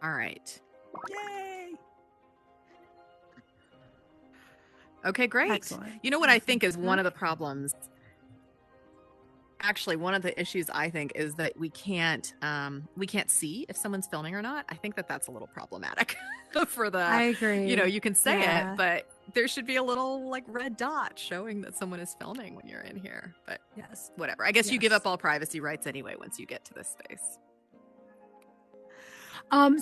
All right. Yay! Okay, great. Excellent. You know what I think is one of the problems? Actually, one of the issues I think is that we can't see if someone's filming or not. I think that that's a little problematic for the. I agree. You can say Yeah. it, but there should be a little like red dot showing that someone is filming when you're in here. But Yes. whatever. I guess you give up all privacy rights anyway once you get to this space.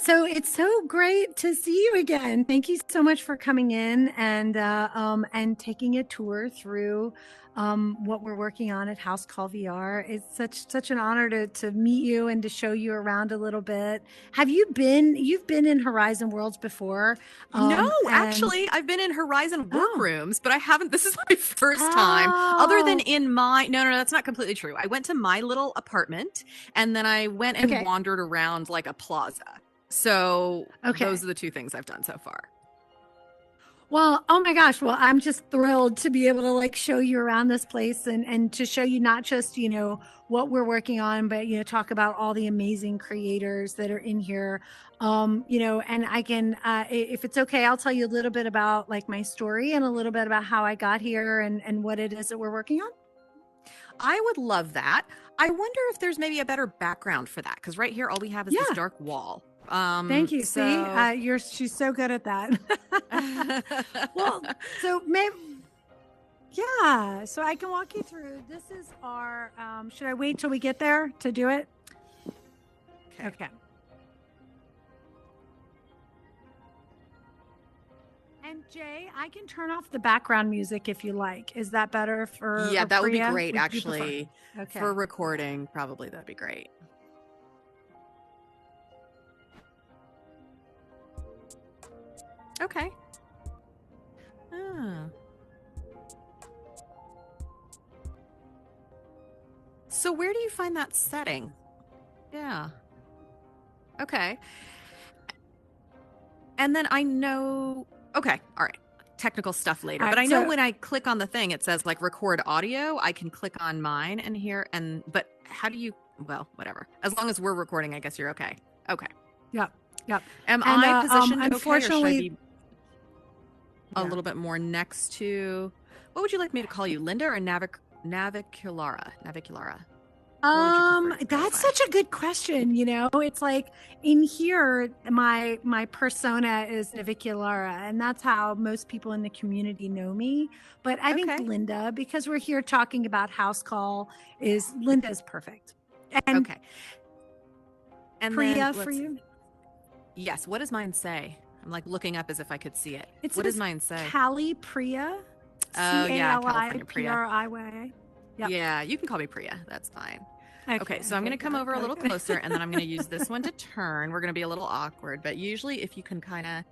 So it's so great to see you again. Thank you so much for coming in and taking a tour through what we're working on at HouseCall VR. It's such an honor to meet you and to show you around a little bit. You've been in Horizon Worlds before? No, actually, I've been in Horizon workrooms, but I haven't. This is my first time, other than in my. No, that's not completely true. I went to my little apartment, and then I went and wandered around like a plaza. So those are the two things I've done so far. Well, oh my gosh. Well, I'm just thrilled to be able to like show you around this place and to show you not just, what we're working on, but, talk about all the amazing creators that are in here. And I can, if it's okay, I'll tell you a little bit about like my story and a little bit about how I got here and what it is that we're working on. I would love that. I wonder if there's maybe a better background for that. Because right here, all we have is this dark wall. Thank you. She's so good at that. Well, so maybe, so I can walk you through. This is our, should I wait till we get there to do it? Okay. And Jay, I can turn off the background music if you like. Is that better for that would be Priya? great, actually. For recording, probably that'd be great. Okay. So where do you find that setting? Yeah. Okay. And then I know... Okay, all right. Technical stuff later. But I know when I click on the thing, it says like record audio. I can click on mine and here. But how do you... Well, whatever. As long as we're recording, I guess you're okay. Okay. Yep. Am I positioned unfortunately, okay, or should I be a little bit more next to... What would you like me to call you? Linda or Naviculara? That's such a good question. It's like in here, my persona is Naviculara, and that's how most people in the community know me. But I think Linda, because we're here talking about HouseCall, Linda's perfect. And and Priya for you? Yes. What does mine say? I'm like looking up as if I could see it. What does mine say? Cali Priya. Oh, yeah. California Priya. P-R-I-Y. Yep. Yeah, you can call me Priya. That's fine. Okay, so I'm going to come over a little closer, and then I'm going to use this one to turn. We're going to be a little awkward, but usually if you can kind of...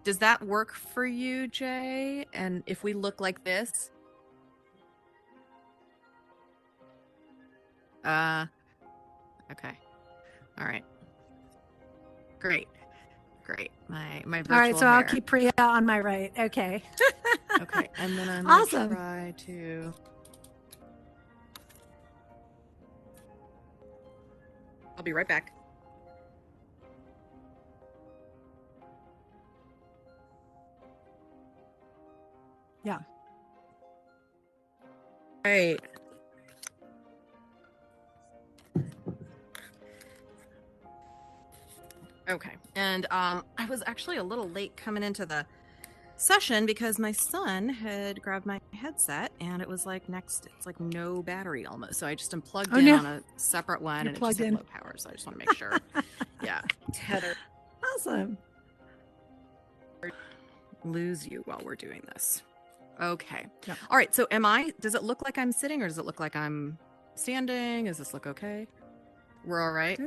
Does that work for you, Jay? And if we look like this? Okay. All right. Great. My virtual All right, so hair. I'll keep Priya on my right. Okay. Okay, and then I'm going to try to... I'll be right back. Yeah. Right. Okay. And I was actually a little late coming into the session because my son had grabbed my headset and it was like it's like no battery almost. So I just unplugged on a separate one and it just had low power. So I just want to make sure. Yeah. Tether. Awesome. Lose you while we're doing this. Okay. Yeah. All right. So does it look like I'm sitting or does it look like I'm standing? Does this look okay? We're all right?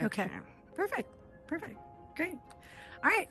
Okay. Perfect. Great. All right.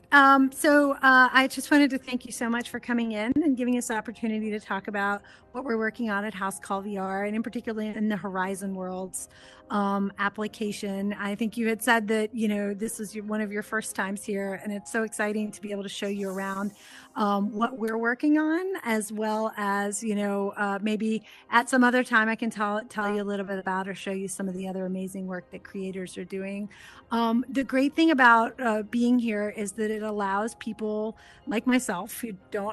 So I just wanted to thank you so much for coming in and giving us the opportunity to talk about what we're working on at HouseCall VR, and in particular in the Horizon Worlds application. I think you had said that, this is one of your first times here, and it's so exciting to be able to show you around what we're working on, as well as, maybe at some other time I can tell you a little bit about or show you some of the other amazing work that creators are doing. The great thing about being here is that it allows people like myself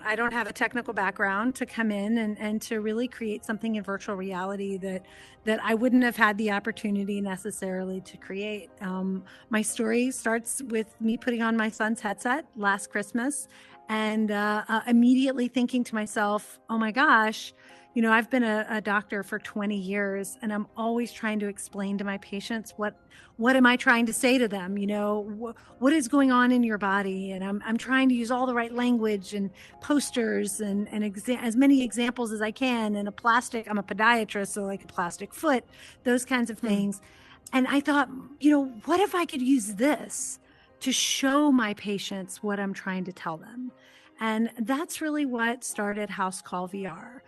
I don't have a technical background to come in and to really create something in virtual reality that I wouldn't have had the opportunity necessarily to create. My story starts with me putting on my son's headset last Christmas and immediately thinking to myself, oh my gosh, I've been a doctor for 20 years, and I'm always trying to explain to my patients what am I trying to say to them? What is going on in your body? And I'm trying to use all the right language and posters and as many examples as I can. And I'm a podiatrist, so like a plastic foot, those kinds of things. And I thought, what if I could use this to show my patients what I'm trying to tell them? And that's really what started HouseCall VR.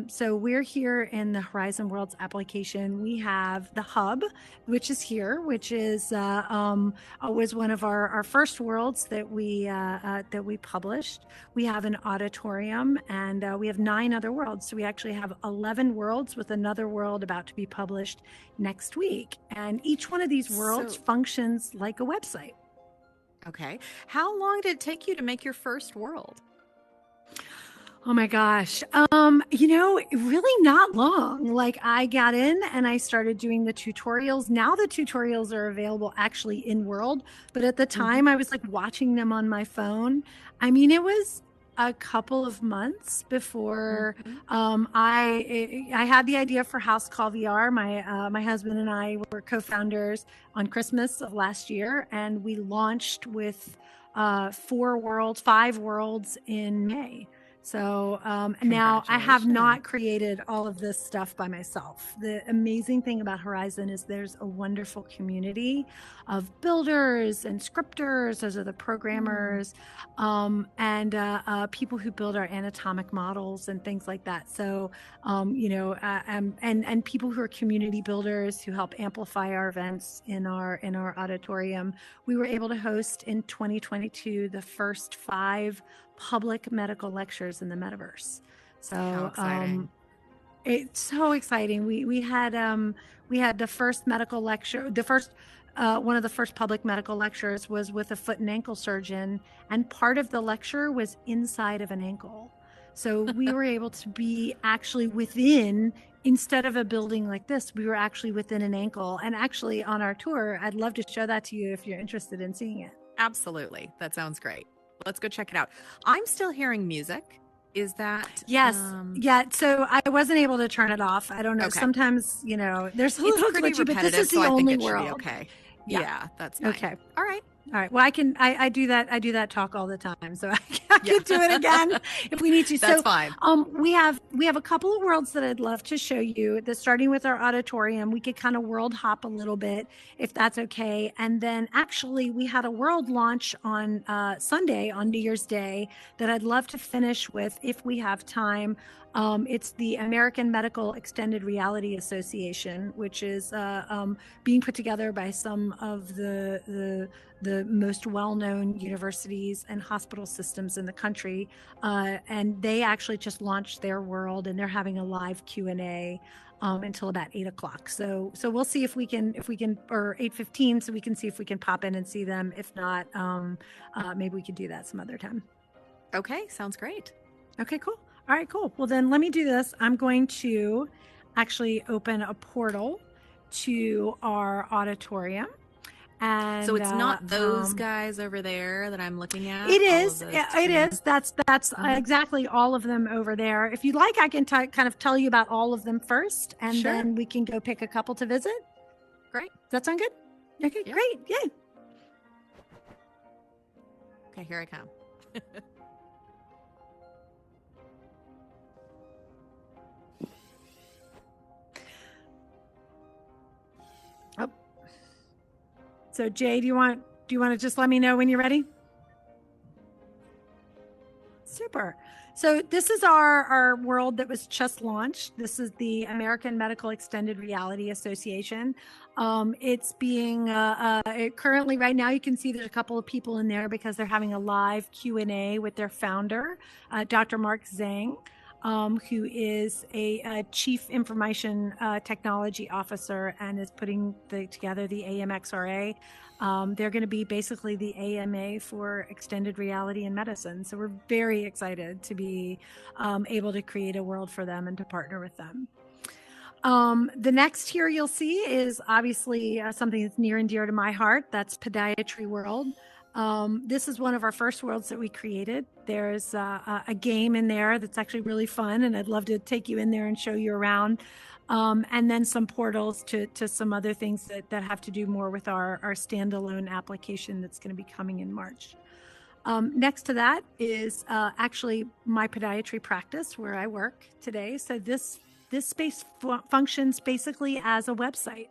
So we're here in the Horizon Worlds application. We have the hub, which is here, which is was one of our first worlds that we published. We have an auditorium, and we have 9 other worlds. So we actually have 11 worlds, with another world about to be published next week. And each one of these worlds functions like a website. Okay. How long did it take you to make your first world? Oh my gosh. Really not long. Like, I got in and I started doing the tutorials. Now the tutorials are available actually in world, but at the time I was like watching them on my phone. I mean, it was a couple of months before I had the idea for HouseCall VR. My husband and I were co-founders on Christmas of last year, and we launched with 5 worlds in May. So now I have not created all of this stuff by myself. The amazing thing about Horizon is there's a wonderful community of builders and scripters, those are the programmers, and people who build our anatomic models and things like that. So, and people who are community builders who help amplify our events in our auditorium. We were able to host in 2022 the first 5 public medical lectures in the metaverse. So how exciting. It's so exciting. We had the first medical lecture, one of the first public medical lectures was with a foot and ankle surgeon, and part of the lecture was inside of an ankle. So we were able to be actually within, instead of a building like this, we were actually within an ankle. And actually on our tour, I'd love to show that to you if you're interested in seeing it. Absolutely. That sounds great. Let's go check it out. I'm still hearing music. Is that? Yes. Yeah. So I wasn't able to turn it off. I don't know. Okay. Sometimes, there's a It's little pretty glitchy, but this is the so only I think it world. should be okay. Yeah, that's fine. Okay. All right. All right. Well, I do that talk all the time, so I can do it again if we need to. That's fine. We have a couple of worlds that I'd love to show you. Starting with our auditorium, we could kind of world hop a little bit, if that's okay. And then actually, we had a world launch on Sunday, on New Year's Day, that I'd love to finish with if we have time. It's the American Medical Extended Reality Association, which is being put together by some of the most well-known universities and hospital systems in the country, and they actually just launched their world, and they're having a live Q&A until about 8 o'clock. So we'll see if we can, or 8:15, so we can see if we can pop in and see them. If not, maybe we could do that some other time. Okay, sounds great. Okay, cool. All right, cool. Well, then let me do this. I'm going to actually open a portal to our auditorium. And so it's not those guys over there that I'm looking at? It is. It is. That's exactly all of them over there. If you'd like, I can kind of tell you about all of them first, and then we can go pick a couple to visit. Great. Does that sound good? Okay, great. Yay. Okay, here I come. So Jay, do you want to just let me know when you're ready? Super. So this is our world that was just launched. This is the American Medical Extended Reality Association. It's being currently right now, you can see there's a couple of people in there because they're having a live Q&A with their founder, Dr. Mark Zhang, who is a chief information technology officer and is putting together the AMXRA. They're going to be basically the AMA for extended reality in medicine. So we're very excited to be able to create a world for them and to partner with them. The next here you'll see is obviously something that's near and dear to my heart. That's Podiatry World. This is one of our first worlds that we created. There's a game in there that's actually really fun, and I'd love to take you in there and show you around. And then some portals to some other things that have to do more with our standalone application that's going to be coming in March. Next to that is actually my podiatry practice where I work today. So this space functions basically as a website.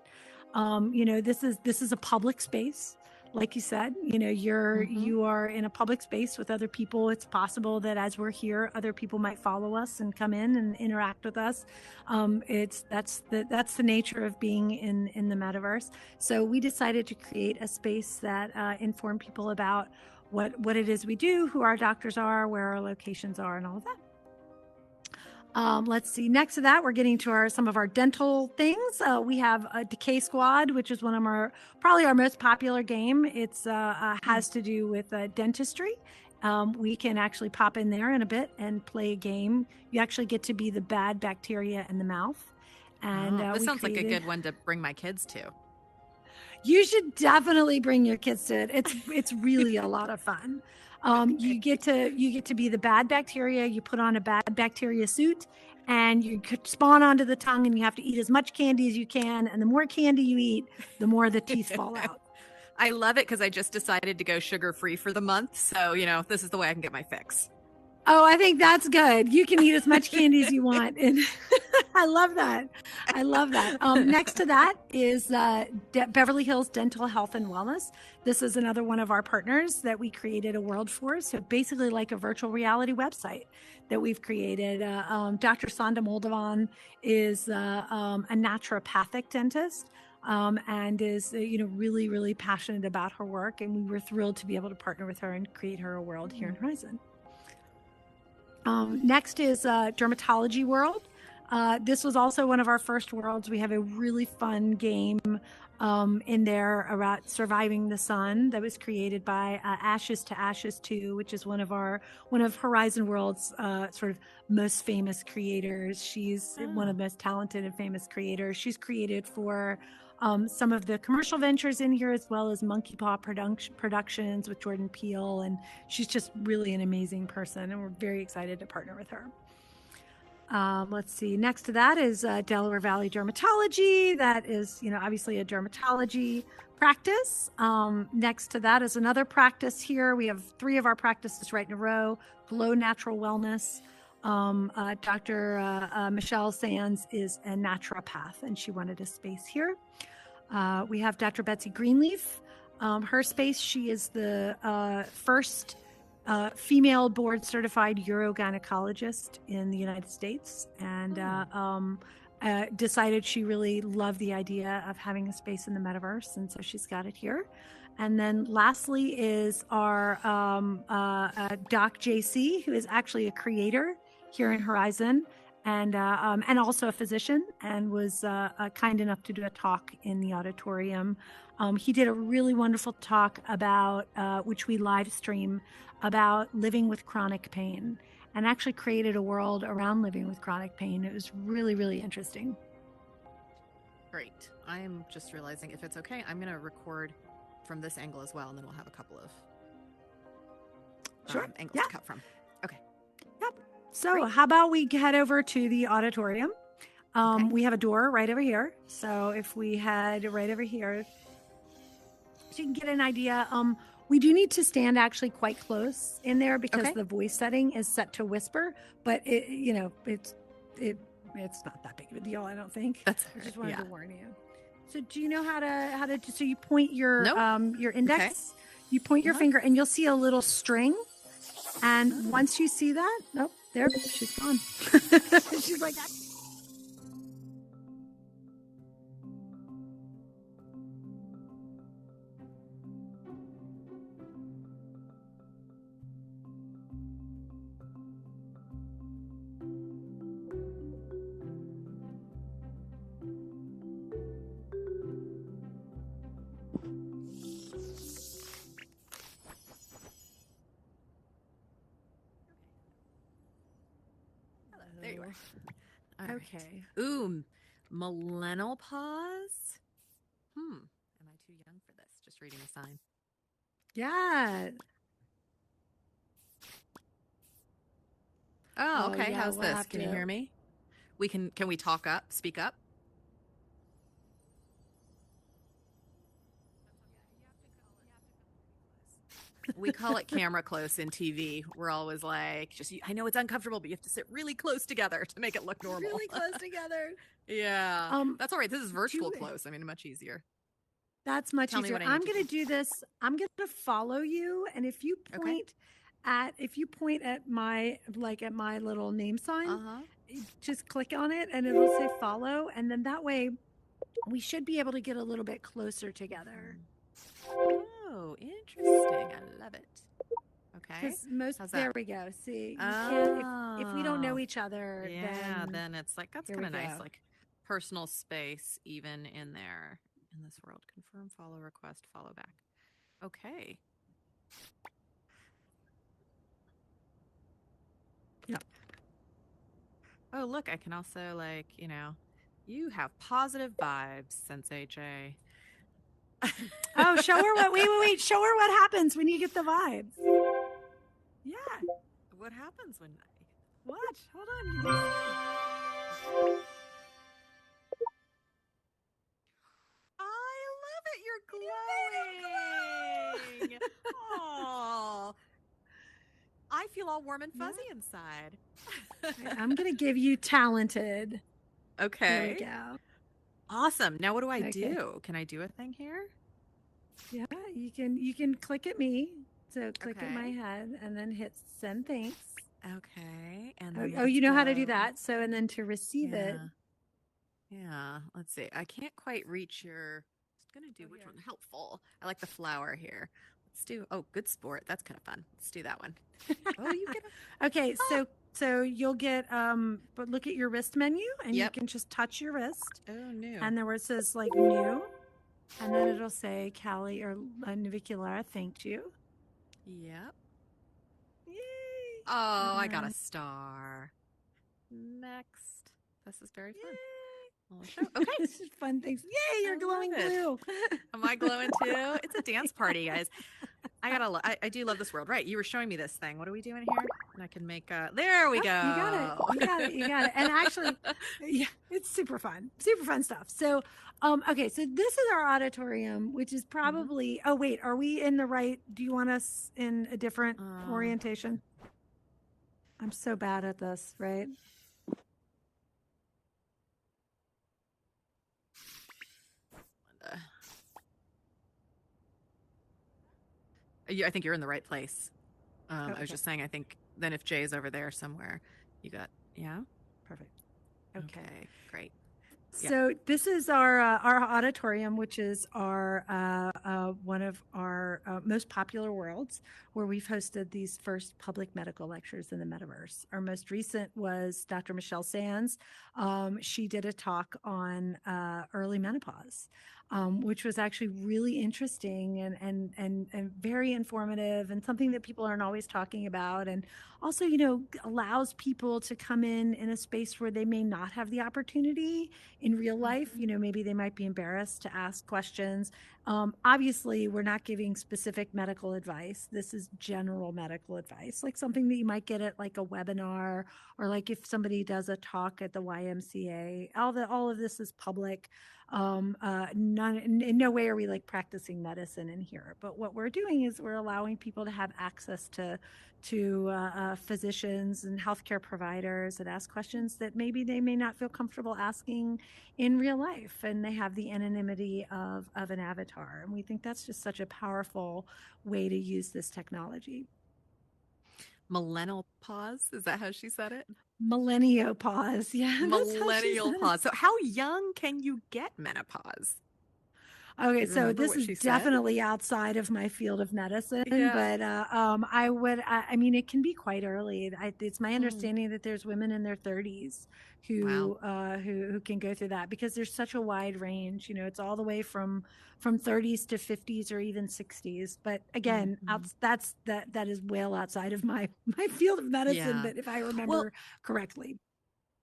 This is a public space. Like you said, you are in a public space with other people. It's possible that as we're here, other people might follow us and come in and interact with us. That's the nature of being in the metaverse. So we decided to create a space that informed people about what it is we do, who our doctors are, where our locations are, and all of that. Let's see. Next to that, we're getting to some of our dental things. We have a Decay Squad, which is one of probably our most popular game. It's has to do with dentistry. We can actually pop in there in a bit and play a game. You actually get to be the bad bacteria in the mouth. And this sounds like a good one to bring my kids to. You should definitely bring your kids to it. It's really a lot of fun. You get to be the bad bacteria. You put on a bad bacteria suit and you spawn onto the tongue, and you have to eat as much candy as you can. And the more candy you eat, the more the teeth fall out. I love it because I just decided to go sugar-free for the month. So, this is the way I can get my fix. Oh, I think that's good. You can eat as much candy as you want. And I love that. Next to that is Beverly Hills Dental Health and Wellness. This is another one of our partners that we created a world for. So basically like a virtual reality website that we've created. Dr. Sonda Moldovan is a naturopathic dentist. And is really, really passionate about her work. And we were thrilled to be able to partner with her and create her a world here in Horizon. Next is Dermatology World. This was also one of our first worlds. We have a really fun game in there about surviving the sun that was created by Ashes to Ashes 2, which is one of Horizon World's sort of most famous creators. She's one of the most talented and famous creators. She's created for some of the commercial ventures in here, as well as Monkey Paw Productions with Jordan Peele. And she's just really an amazing person, and we're very excited to partner with her. Let's see. Next to that is Delaware Valley Dermatology. That is, obviously a dermatology practice. Next to that is another practice here. We have 3 of our practices right in a row. Glow Natural Wellness. Dr. Michelle Sands is a naturopath, and she wanted a space here. We have Dr. Betsy Greenleaf. Her space, she is the first female board certified urogynecologist in the United States, and decided she really loved the idea of having a space in the metaverse, and so she's got it here. And then lastly is our Doc JC, who is actually a creator here in Horizon, and also a physician, and was kind enough to do a talk in the auditorium. He did a really wonderful talk about, which we live stream, about living with chronic pain, and actually created a world around living with chronic pain. It was really, really interesting. Great. I am just realizing, if it's okay, I'm going to record from this angle as well, and then we'll have a couple of angles to cut from. Okay. Yep. So great. How about we head over to the auditorium? Okay. We have a door right over here. So if we head right over here, so you can get an idea. We do need to stand actually quite close in there because the voice setting is set to whisper, but it's not that big of a deal, I don't think. I just wanted to warn you. So do you know how to so you point your index, you point your finger, and you'll see a little string. And once you see that, oh, there, she's gone. She's like, There you are. All right. okay. Ooh, millennial pause. Am I too young for this? Just reading the sign. Yeah. Oh, okay. Yeah, How's we'll this? Can you hear me? Can we talk up? Speak up? We call it camera close in TV. We're always like, I know it's uncomfortable, but you have to sit really close together to make it look normal. Really close together. Yeah. That's all right. This is virtual close. I mean, much easier. That's much easier. I'm going to do this. I'm going to follow you. And if you point at my little name sign, just click on it and it'll say follow. And then that way we should be able to get a little bit closer together. Oh, interesting. I love it. Okay. There we go. See, if we don't know each other, then it's like, that's kind of nice. Like personal space, even in this world. Confirm, follow, request, follow back. Okay. Yep. Oh, look, I can also you have positive vibes, Sensei J. Oh, show her wait, show her what happens when you get the vibes. Yeah. What happens when Watch. Hold on. I love it. You're glowing. Oh. I feel all warm and fuzzy inside. I'm going to give you talented. Okay. There we go. Awesome. Now what do I do? Can I do a thing here? Yeah, you can click at me. So click at my head and then hit send thanks. Okay. And you know how to do that. So and then to receive it. Yeah. Let's see. I can't quite reach your I'm gonna do which one? Helpful. I like the flower here. Let's do good sport. That's kind of fun. Let's do that one. Oh, you get Okay, so you'll get but look at your wrist menu and you can just touch your wrist. Oh, new. And then where it says like new, and then it'll say Callie or Naviculara thanked you. Yep. Yay! Oh, I got a star. Next. This is very fun. Okay. This is fun things. Yay, you're glowing blue. Am I glowing too? It's a dance party, guys. I do love this world. Right. You were showing me this thing. What are we doing here? And I can make there we go. You got it. And actually, yeah, it's super fun stuff. So, okay. So this is our auditorium, which is probably, oh wait, are we in the right? Do you want us in a different orientation? I'm so bad at this, right? I think you're in the right place. I was just saying, I think then if Jay's over there somewhere, you got, Perfect. Okay, great. So this is our auditorium, which is our one of our most popular worlds, where we've hosted these first public medical lectures in the metaverse. Our most recent was Dr. Michelle Sands. She did a talk on early menopause, which was actually really interesting and very informative, and something that people aren't always talking about, and also, allows people to come in a space where they may not have the opportunity in real life. Maybe they might be embarrassed to ask questions. Obviously, we're not giving specific medical advice. This is general medical advice, like something that you might get at like a webinar, or like if somebody does a talk at the YMCA. All of this is public. In no way are we like practicing medicine in here, but what we're doing is we're allowing people to have access to physicians and healthcare providers that ask questions that maybe they may not feel comfortable asking in real life, and they have the anonymity of an avatar. And we think that's just such a powerful way to use this technology. Millennial pause. Is that how she said it? Millenniopause. Yeah, that's how she Millennial said it. pause. So how young can you get menopause? Okay, Do you so remember this what is she said? definitely outside of my field of medicine, Yeah. but I mean, it can be quite early. It's my Mm. understanding that there's women in their 30s Wow. who can go through that because there's such a wide range. You know, it's all the way from 30s to 50s or even 60s. But again, Hmm. that is well outside of my my field of medicine. Yeah. But if I Well, remember correctly,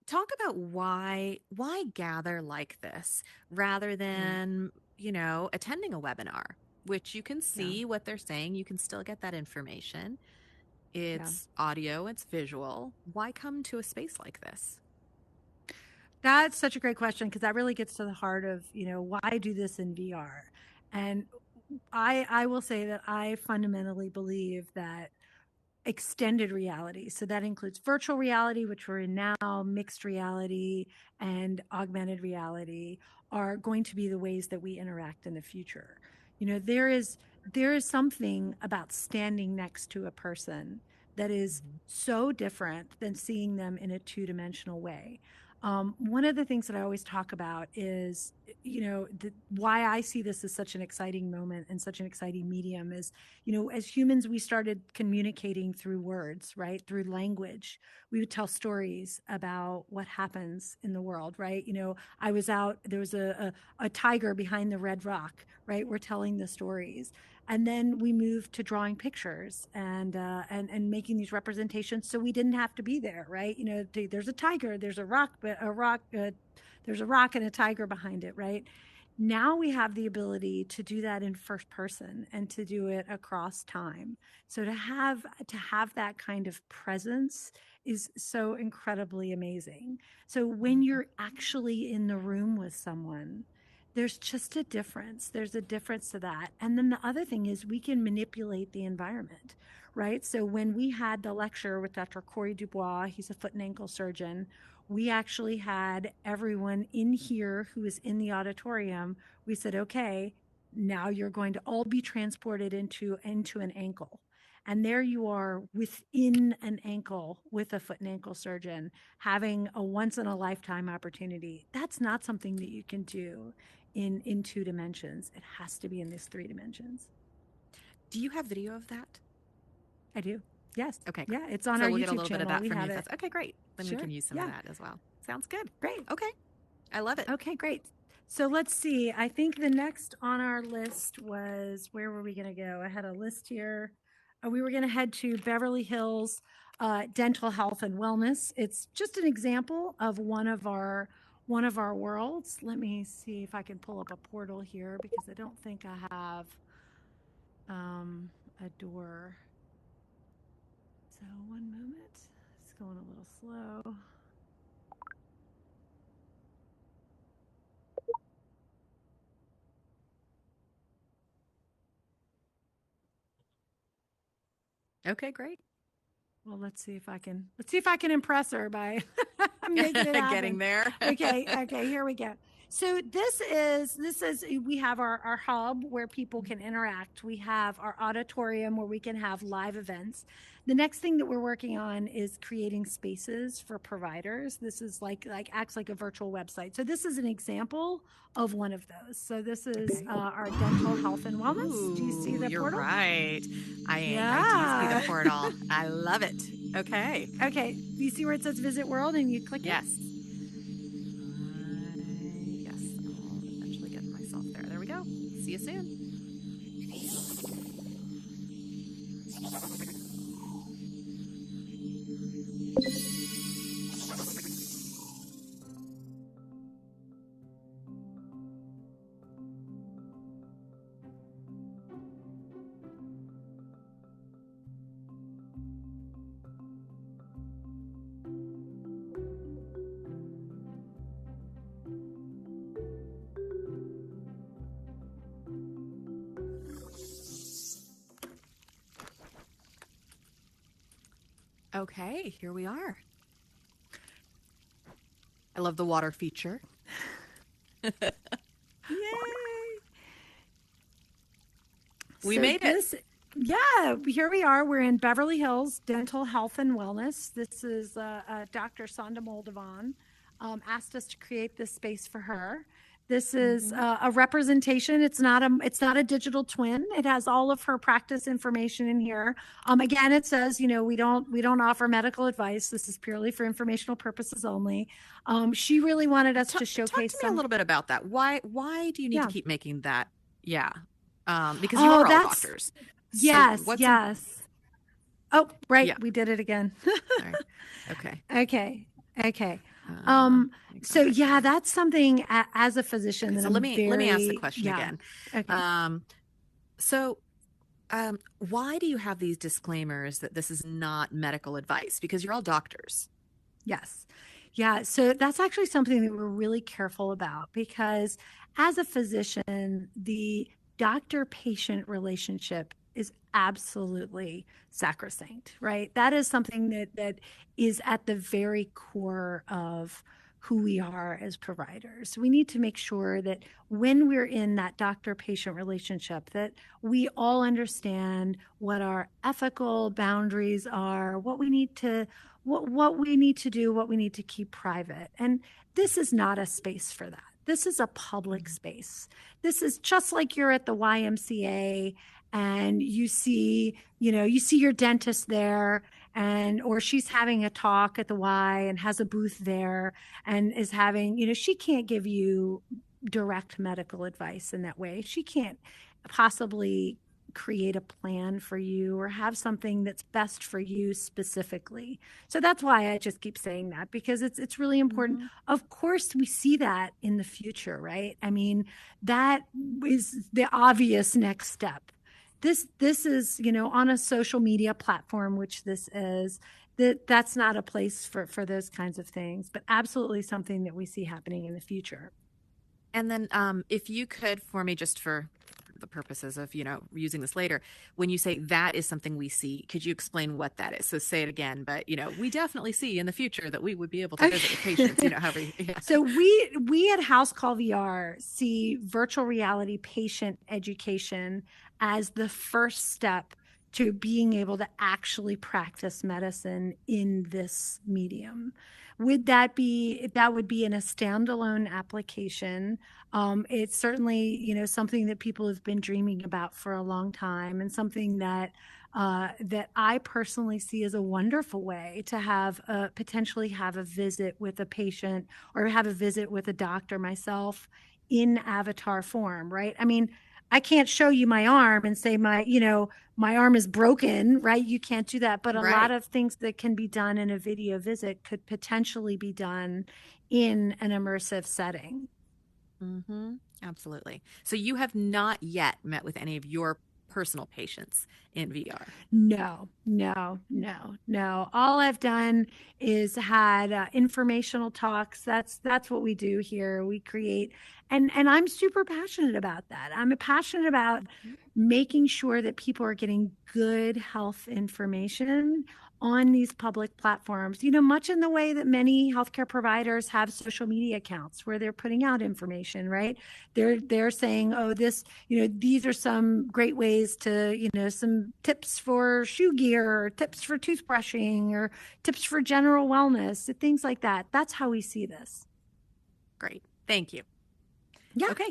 talk about why gather like this rather mm, than, attending a webinar, which you can yeah, see what they're saying, you can still get that information. yeah. It's audio, it's visual. Why come to a space like this? That's such a great question because that really gets to the heart of, why do this in VR? And I will say that I fundamentally believe that extended reality. So that includes virtual reality, which we're in now, mixed reality, and augmented reality are going to be the ways that we interact in the future. You know, there is something about standing next to a person that is Mhm. so different than seeing them in a two-dimensional way. One of the things that I always talk about is, why I see this as such an exciting moment and such an exciting medium is, as humans, we started communicating through words, right? Through language. We would tell stories about what happens in the world, right? I was out, there was a tiger behind the red rock, right? We're telling the stories. And then we moved to drawing pictures and making these representations so we didn't have to be there, right? There's a tiger, there's a rock, there's a rock and a tiger behind it, right? Now we have the ability to do that in first person and to do it across time. So to have that kind of presence is so incredibly amazing. So when Mhm. you're actually in the room with someone, there's just a difference. There's a difference to that. And then the other thing is we can manipulate the environment, right? So when we had the lecture with Dr. Corey Dubois, he's a foot and ankle surgeon, we actually had everyone in here who was in the auditorium. We said, okay, now you're going to all be transported into an ankle. And there you are within an ankle with a foot and ankle surgeon having a once in a lifetime opportunity. That's not something that you can do in two dimensions. It has to be in these three dimensions. Do you have video of that? I do. Yes. Okay, great. Yeah. It's on our So we'll get a YouTube little bit of channel. that We from you have if it. that's okay, great. Then we Sure. can use some of Yeah. that as well. Sounds good. Great. Okay. I love it. Okay, great. So let's see. I think the next on our list was where were we going to go? I had a list here. We were going to head to Beverly Hills Dental Health and Wellness. It's just an example of one of our worlds. Let me see if I can pull up a portal here because I don't think I have a door. So one moment. It's going a little slow. Okay, great. Well, let's see if I can impress her by making it Getting happen. there. Okay, here we go. So this is we have our hub where people can interact. We have our auditorium where we can have live events. The next thing that we're working on is creating spaces for providers. This is like acts like a virtual website. So this is an example of one of those. So this is Okay. our dental health and wellness. Do you see Ooh, the you're portal? right. I do see the Yeah. portal. I love it. Okay. Okay, you see where it says visit world and you click it? Yes. Yes. I'll eventually get myself there. There we go. See you soon. Okay, here we are. I love the water feature. Yay! We So made it. this Yeah, here we are. We're in Beverly Hills Dental Health and Wellness. This is Dr. Sonda Moldovan asked us to create this space for her. This is Mm-hmm. a representation. It's not a digital twin. It has all of her practice information in here. Again, it says, we don't offer medical advice. This is purely for informational purposes only. She really wanted us to Talk showcase to me a some. little bit about that. Why do you need to Yeah. keep making that? Yeah. Because you Oh, are all that's doctors. So yes, what's in, yes. Oh, right. yeah. We did it again. Sorry. Okay. Okay. Okay. Let me go So back yeah, here. that's something as a physician Okay, that so I'm let me ask the very, question yeah. again. Okay. Um, so why do you have these disclaimers that this is not medical advice? Because you're all doctors. Yes. Yeah. So that's actually something that we're really careful about because as a physician, the doctor patient relationship is absolutely sacrosanct, right? That is something that is at the very core of who we are as providers. We need to make sure that when we're in that doctor patient relationship that we all understand what our ethical boundaries are, what we need to do, what we need to keep private. And this is not a space for that. This is a public Mhm. space. This is just like you're at the YMCA and you see your dentist there and or she's having a talk at the Y and has a booth there and is having, she can't give you direct medical advice in that way. She can't possibly create a plan for you or have something that's best for you specifically. So that's why I just keep saying that because it's really important. Mhm. Of course, we see that in the future, right? I mean, that is the obvious next step. This is, on a social media platform, which this is, that's not a place for those kinds of things, but absolutely something that we see happening in the future. And then if you could, for me, just for the purposes of, using this later, when you say that is something we see, could you explain what that is? So say it again, but, we definitely see in the future that we would be able to visit with patients, however, yeah. So we at HouseCall VR see virtual reality patient education as the first step to being able to actually practice medicine in this medium. That would be in a standalone application. It's certainly, something that people have been dreaming about for a long time and something that I personally see as a wonderful way to potentially have a visit with a patient or have a visit with a doctor myself in avatar form, right? I mean, I can't show you my arm and say my arm is broken, right? You can't do that. But a lot Right. of things that can be done in a video visit could potentially be done in an immersive setting. Mm-hmm. Absolutely. So you have not yet met with any of your personal patients in VR. No, no, no, no. All I've done is had informational talks. That's what we do here. We create, and I'm super passionate about that. I'm passionate about making sure that people are getting good health information on these public platforms. Much in the way that many healthcare providers have social media accounts where they're putting out information. Right? They're saying, oh, these are some great ways to, some tips for shoe gear or tips for toothbrushing or tips for general wellness, things like that. That's how we see this. Great. Thank you. Yeah. Okay.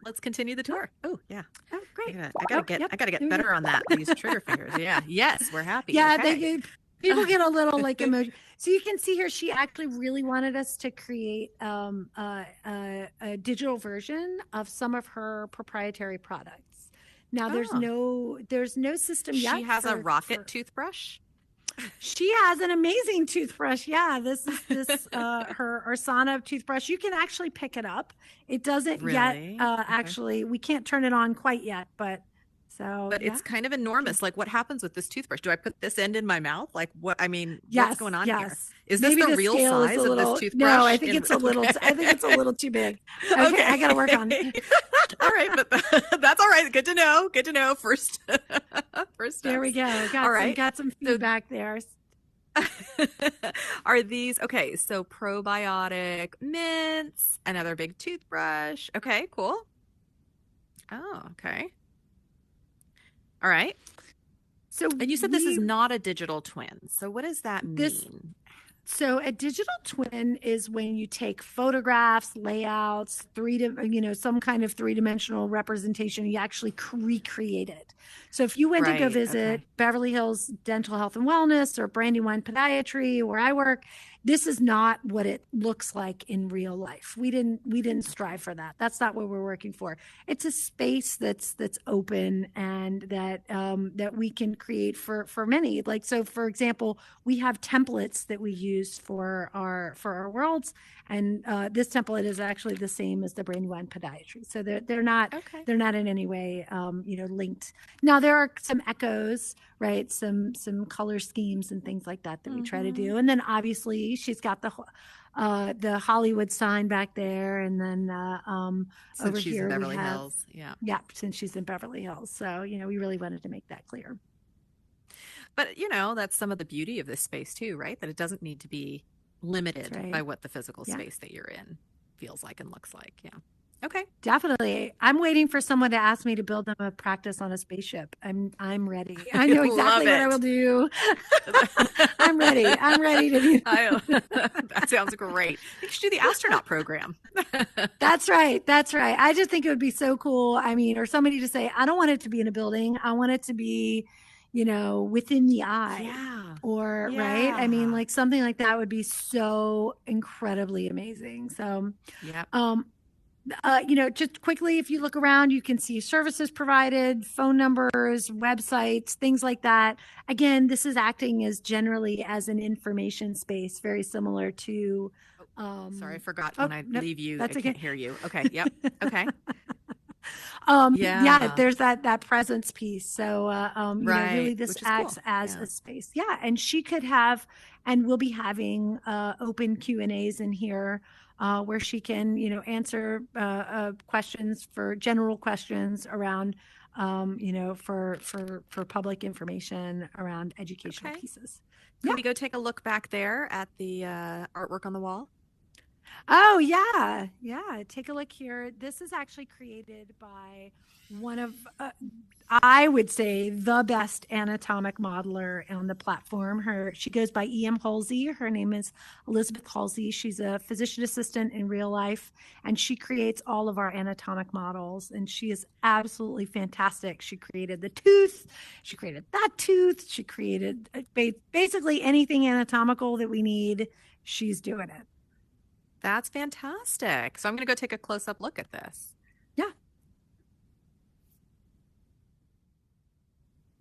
Let's continue the Oh, tour. Oh, yeah. oh I great. gotta, I gotta Oh, get, yep. I gotta get There we go. better on that. These trigger fingers. Yeah. Yes, we're happy. Yeah, Okay. people get a little like emotion. So you can see here, she actually really wanted us to create a digital version of some of her proprietary products. Now Oh, there's no system she yet has a rocket for toothbrush. She has an amazing toothbrush. Yeah, this is this her Orsana toothbrush. You can actually pick it up. It doesn't yet Really? Okay. actually we can't turn it on quite yet, but so But yeah. it's kind of Okay. enormous. Like, what happens with this toothbrush? Do I put this end in my mouth? Like, what? I mean, what's Yes, going on here? yes. Is this Maybe the the real scale is a size of this little no, I toothbrush? think In it's a little okay, I think it's a little too big. Okay, okay, I gotta work on it. all right, but that's all right. Good to know. Good to know. First, first There we steps. go. All Got some right. got some So, feedback there. are these okay? So probiotic mints, another big toothbrush. Okay, cool. Oh, okay. All right. So And you said this is not a digital twin. So what does that mean? So a digital twin is when you take photographs, layouts, some kind of three-dimensional representation, you actually recreate it. So if you went to go visit Beverly Hills Dental Health and Wellness or Brandywine Podiatry, where I work, this is not what it looks like in real life. We didn't strive for that. That's not what we're working for. It's a space that's open and that we can create for many. Like, so for example, we have templates that we use for our worlds, and this template is actually the same as the Brandywine Podiatry. So they're not in any way linked. Now there are some echoes, right? Some color schemes and things like that we try to do, and then obviously she's got the Hollywood sign back there, and then over here we have Hills. Since she's in Beverly Hills. So we really wanted to make that clear. But that's some of the beauty of this space too, right? That it doesn't need to be limited by what the physical space that you're in feels like and looks like. Yeah. Okay. Definitely. I'm waiting for someone to ask me to build them a practice on a spaceship. I'm ready. I know exactly what I will do. I'm ready. I'm ready to do that. Sounds great. You should do the astronaut program. That's right. That's right. I just think it would be so cool. I mean, or somebody to say, I don't want it to be in a building. I want it to be, within the eye. Yeah. Right. I mean, like something like that would be so incredibly amazing. So, just quickly, if you look around, you can see services provided, phone numbers, websites, things like that. Again, this is acting as generally as an information space, very similar to. Sorry, I forgot when I leave you. I can't hear you. Okay. Yep. Okay. There's that presence piece. So, really this acts as a space. Yeah. And she could have, and we'll be having open Q&As in here where she can, answer questions for general questions around, for public information around educational pieces. Can we go take a look back there at the artwork on the wall? Oh, yeah. Yeah. Take a look here. This is actually created by one of, I would say, the best anatomic modeler on the platform. She goes by E.M. Halsey. Her name is Elizabeth Halsey. She's a physician assistant in real life, and she creates all of our anatomic models, and she is absolutely fantastic. She created the tooth. She created that tooth. She created basically anything anatomical that we need. She's doing it. That's fantastic. So I'm going to go take a close-up look at this. Yeah.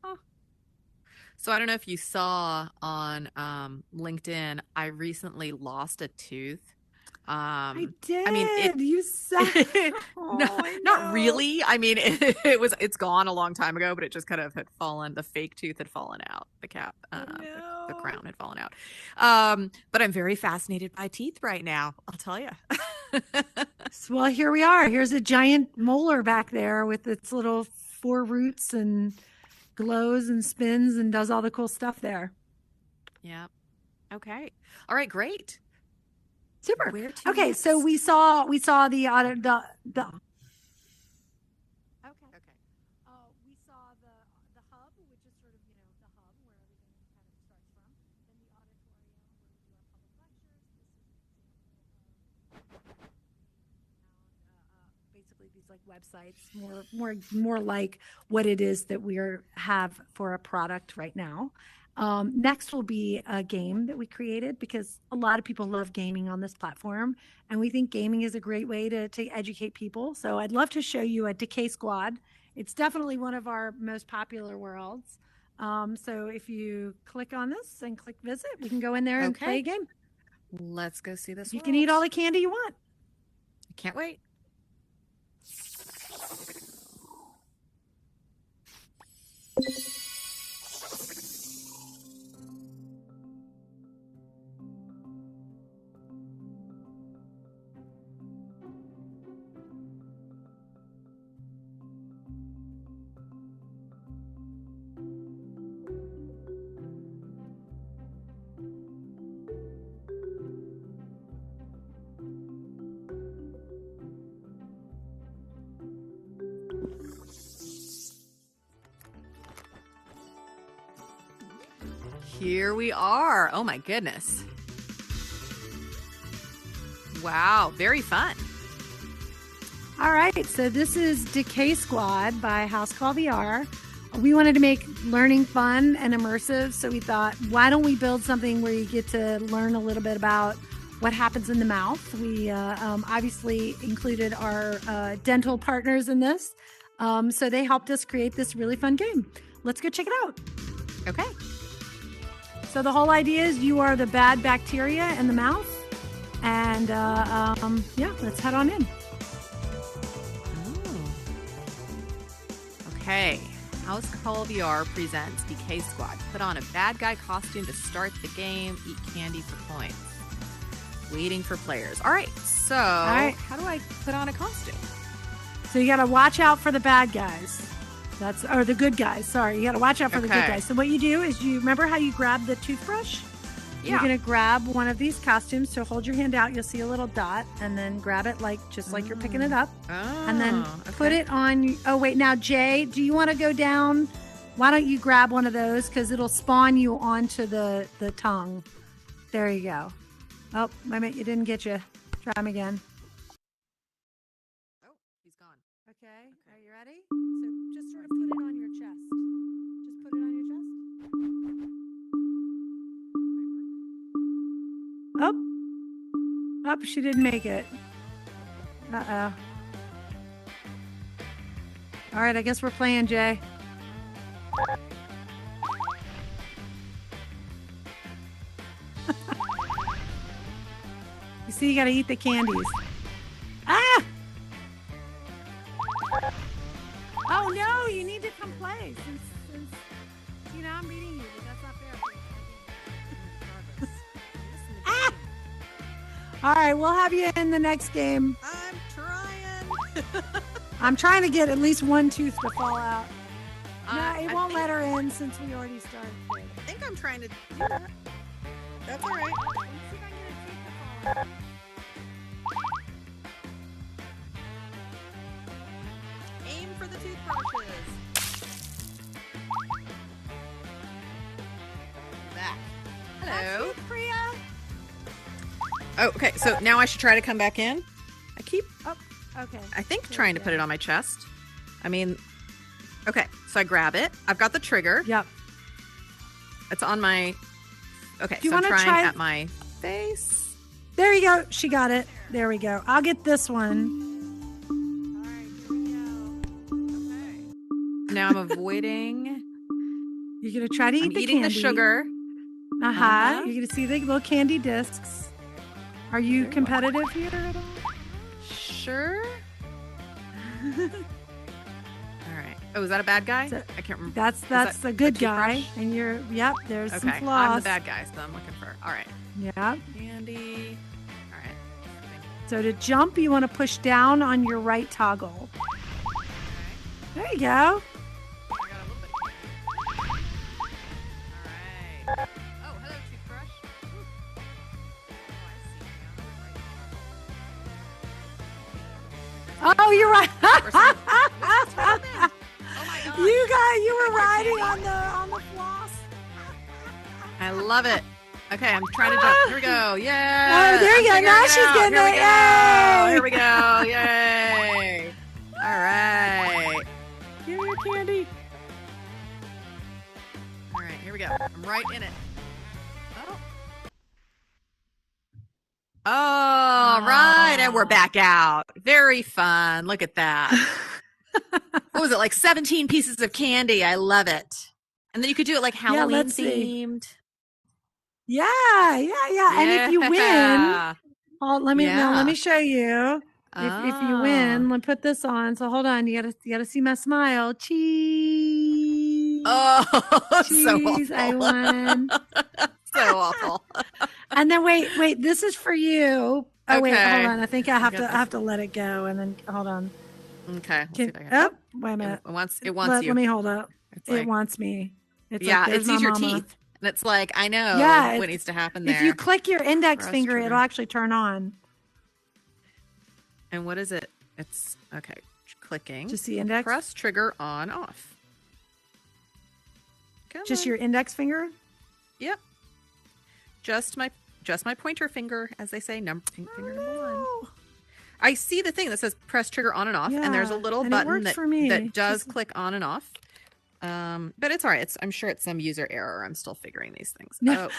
Oh. So I don't know if you saw on LinkedIn, I recently lost a tooth. I did. I mean, you said not really. I mean, it's gone a long time ago, but it just kind of had fallen. The fake tooth had fallen out. The cap, the crown had fallen out. But I'm very fascinated by teeth right now. I'll tell you. Well, here we are. Here's a giant molar back there with its little 4 roots and glows and spins and does all the cool stuff there. Yeah. Okay. All right. Great. Super. Okay, so we saw the we saw the hub, which is sort of the hub where everything kind of starts from. Then the auditorium where we do our public lectures. This is an example of basically these like websites, more like what it is that we have for a product right now. Next will be a game that we created because a lot of people love gaming on this platform, and we think gaming is a great way to educate people. So I'd love to show you a Decay Squad. It's definitely one of our most popular worlds. So if you click on this and click visit, we can go in there and play a game. Let's go see this. You can eat all the candy you want. I can't wait. Here we are. Oh my goodness. Wow, very fun. All right, so this is Decay Squad by HouseCall VR. We wanted to make learning fun and immersive, so we thought, why don't we build something where you get to learn a little bit about what happens in the mouth. We obviously included our dental partners in this, so they helped us create this really fun game. Let's go check it out. Okay. So the whole idea is you are the bad bacteria in the mouth, and yeah, let's head on in. Okay, HouseCall VR presents Decay Squad. Put on a bad guy costume to start the game. Eat candy for points. Waiting for players. All right, so how do I put on a costume? So you got to watch out for the bad guys. Or the good guys. Sorry, you got to watch out for the good guys. So what you do is you remember how you grab the toothbrush? Yeah. You're going to grab one of these costumes. So hold your hand out. You'll see a little dot, and then grab it just like you're picking it up. And then put it on. Oh, wait. Now, Jay, do you want to go down? Why don't you grab one of those? Because it'll spawn you onto the tongue. There you go. Oh, wait a minute. You didn't get you. Try him again. Oh, he's gone. Okay. Are you ready? So just sort of put it on your chest. Just put it on your chest. Oh, she didn't make it. Uh-oh. All right, I guess we're playing, Jay. You see, you gotta eat the candies. Ah! Oh, no, you need to come play since you know, I'm beating you, but that's not fair. Ah! All right, we'll have you in the next game. I'm trying. I'm trying to get at least one tooth to fall out. No, it won't think, let her in since we already started. I think I'm trying to do that. That's all right. Let's see if I can get a tooth to fall out. Aim for the toothbrushes. Back. Hello. That's it, Priya. Oh, okay. So now I should try to come back in. I keep, Okay. I think, trying to put it on my chest. I mean, okay. So I grab it. I've got the trigger. Yep. It's on my. Okay. Do you so I'm want to trying at my face. There you go. She got it. There we go. I'll get this one. Now I'm avoiding. You're going to try to eat the eating candy. the sugar. Uh-huh. You're going to see the little candy discs. Are you competitive here at all? Sure. All right. Oh, is that a bad guy? I can't remember. That's the good guy. And there's some flaws. I'm the bad guy, so I'm looking for. All right. Yeah. Candy. All right. So to jump, you want to push down on your right toggle. Okay. There you go. I got a little bit. All right. Oh, hello, toothbrush. Oh, you're right. Oh my God. You were riding on the floss. I love it. Okay, I'm trying to jump. Here we go. Yeah. Oh, there you go. Now she's getting it. Yay. Here we go. Yay. All right. Give me your candy. All right, here we go. I'm right in it. Oh. All right, and we're back out. Very fun. Look at that. What was it, like 17 pieces of candy? I love it. And then you could do it like Halloween themed. Yeah. And if you win, let me show you. If you win, let me put this on. So hold on, you gotta see my smile. Cheese. Oh, cheese! So awful. I won. So awful. And then wait, this is for you. Oh okay. wait, hold on. I think I have to let it go, and then hold on. Okay. Wait a minute. It wants you. Let me hold up. Like, it wants me. It's it sees your teeth. And it's like, I know what needs to happen there. If you click your index finger, it'll actually turn on. And what is it? It's, okay, clicking. Just the index? Press trigger on, off. Just your index finger? Yep. Just my pointer finger, as they say, finger number 1. I see the thing that says press trigger on and off, and there's a little button that does click on and off. But it's all right. I'm sure it's some user error. I'm still figuring these things out.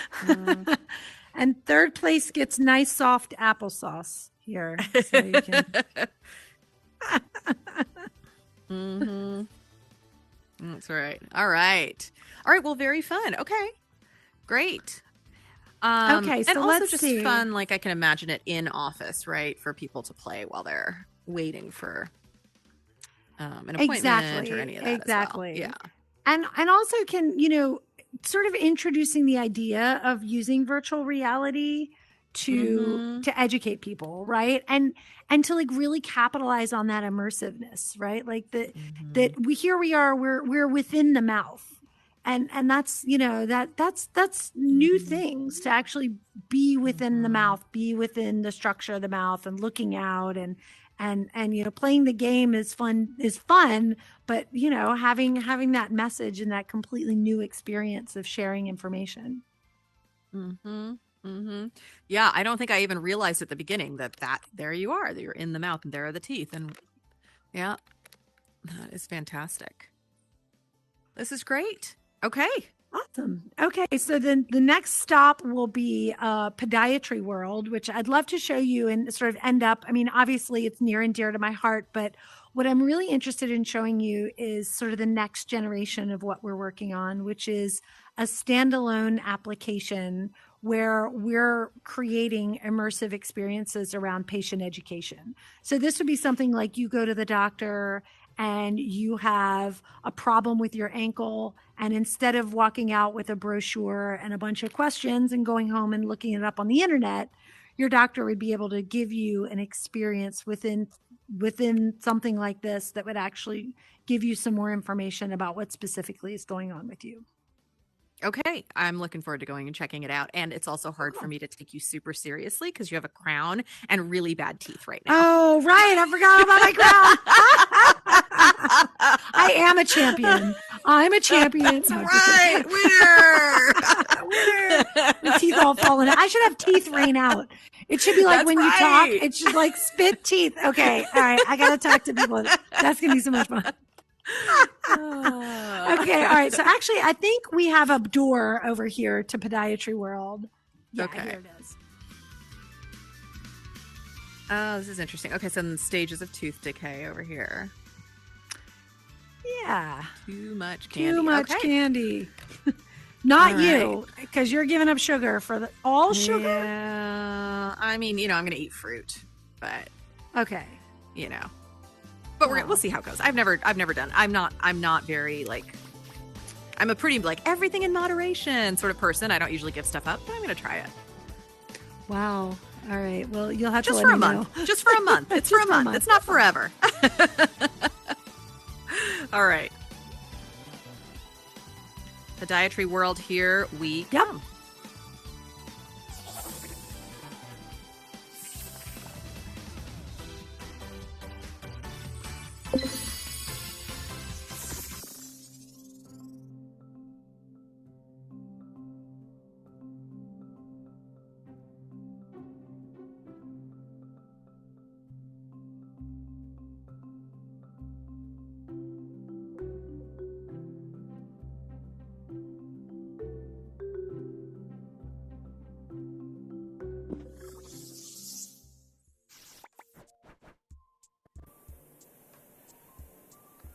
And third place gets nice soft applesauce here. So you can... Mm-hmm. That's right. All right. Well, very fun. Okay. Great. Okay, so and also let's just see. fun, like I can imagine it in office, right, for people to play while they're waiting for an appointment or any of that. Exactly. As well. Yeah. And also can, sort of introducing the idea of using virtual reality to educate people, right? And to like really capitalize on that immersiveness, right? Like that we are, we're within the mouth. And that's, that's new things to actually be within the mouth, be within the structure of the mouth and looking out and playing the game is fun, but having that message and that completely new experience of sharing information. Yeah, I don't think I even realized at the beginning that there you are, that you're in the mouth and there are the teeth. And yeah, that is fantastic. This is great. Okay. Awesome. Okay. So then the next stop will be Podiatry World, which I'd love to show you and sort of end up. I mean, obviously it's near and dear to my heart, but what I'm really interested in showing you is sort of the next generation of what we're working on, which is a standalone application where we're creating immersive experiences around patient education. So this would be something like you go to the doctor and you have a problem with your ankle, and instead of walking out with a brochure and a bunch of questions and going home and looking it up on the internet, your doctor would be able to give you an experience within something like this that would actually give you some more information about what specifically is going on with you. Okay, I'm looking forward to going and checking it out. And it's also hard for me to take you super seriously because you have a crown and really bad teeth right now. Oh, right. I forgot about my crown. I am a champion. I'm a champion. That's right. Winner. The teeth all falling out. I should have teeth rain out. It should be like when you talk, it should like spit teeth. Okay. All right. I got to talk to people. That's going to be so much fun. Okay, all right. So actually, I think we have a door over here to Podiatry World. Yeah, okay. Here it is. Oh, this is interesting. Okay, so the stages of tooth decay over here. Yeah. Too much candy. Too much candy. Not you, because you're giving up sugar for all sugar. Yeah. I mean, I'm going to eat fruit, but okay. But we'll see how it goes. I've never done. I'm not very I'm a pretty everything in moderation sort of person. I don't usually give stuff up, but I'm going to try it. Wow. All right. Well, you'll have just to for let a me month. know. Just for a month. It's for a month. It's not forever. All right. Podiatry World, here we come.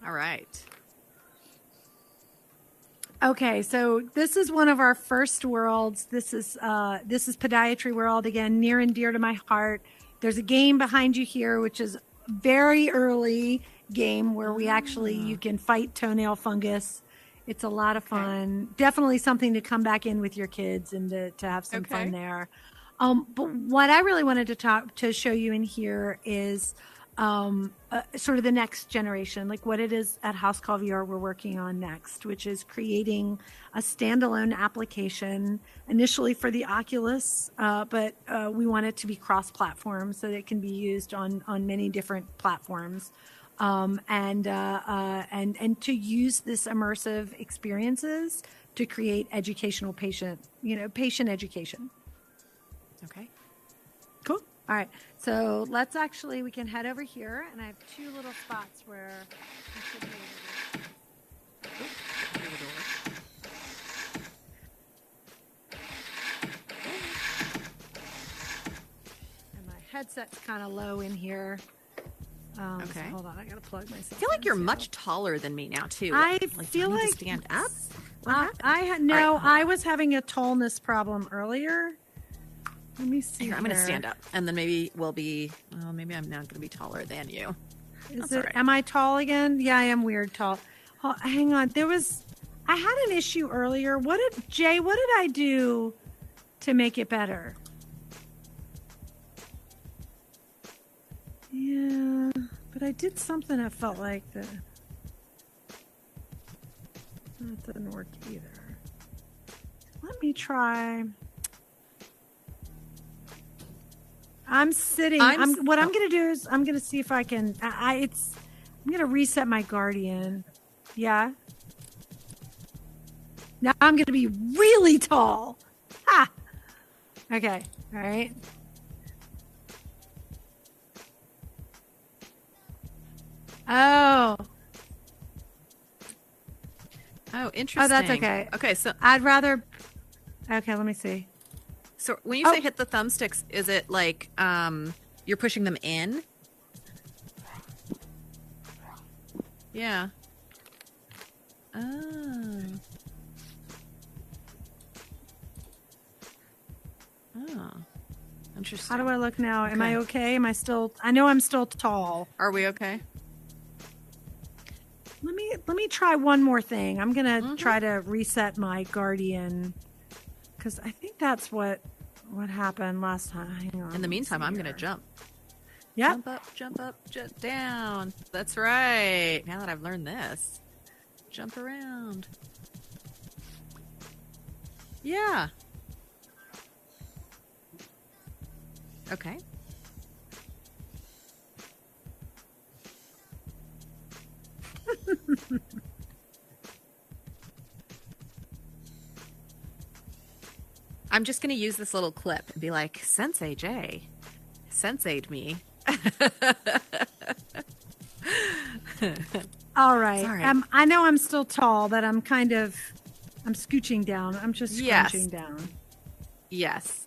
All right. Okay, so this is one of our first worlds. This is Podiatry World, again, near and dear to my heart. There's a game behind you here, which is very early game where we you can fight toenail fungus. It's a lot of fun. Definitely something to come back in with your kids and to have some fun there. But what I really wanted to show you in here is sort of the next generation, like what it is at HouseCall VR we're working on next, which is creating a standalone application initially for the Oculus, but we want it to be cross-platform so that it can be used on many different platforms, and to use this immersive experiences to create educational patient education. Okay. Cool. All right. So we can head over here, and I have two little spots where I should be able to. And my headset's kind of low in here. Okay. So hold on, I gotta plug myself. I feel like you're much taller than me now too. I do feel I need like to stand up. I was having a tallness problem earlier. Let me see. Here, I'm going to stand up, and then maybe maybe I'm not going to be taller than you. Am I tall again? Yeah, I am weird tall. Oh, hang on. I had an issue earlier. What did I do to make it better? Yeah, but I did something that felt like that didn't work either. Let me try. I'm sitting. What I'm going to do is I'm going to see if I can. I'm going to reset my Guardian. Yeah. Now I'm going to be really tall. Ha. Okay. All right. Oh, interesting. Oh, that's okay. Okay, so I'd rather. Okay, let me see. So when you say hit the thumbsticks, is it like you're pushing them in? Yeah. Oh. Interesting. How do I look now? Am I okay? Am I still? I know I'm still tall. Are we okay? Let me try one more thing. I'm gonna try to reset my Guardian because I think that's what happened last time. Hang on. In the meantime, I'm gonna jump. Yeah. Jump up, jump down. That's right. Now that I've learned this, jump around. Yeah. Okay. I'm just going to use this little clip and be like, Sensei J, sensei'd me. All right. I know I'm still tall, but I'm scooching down. I'm just scooching down. Yes.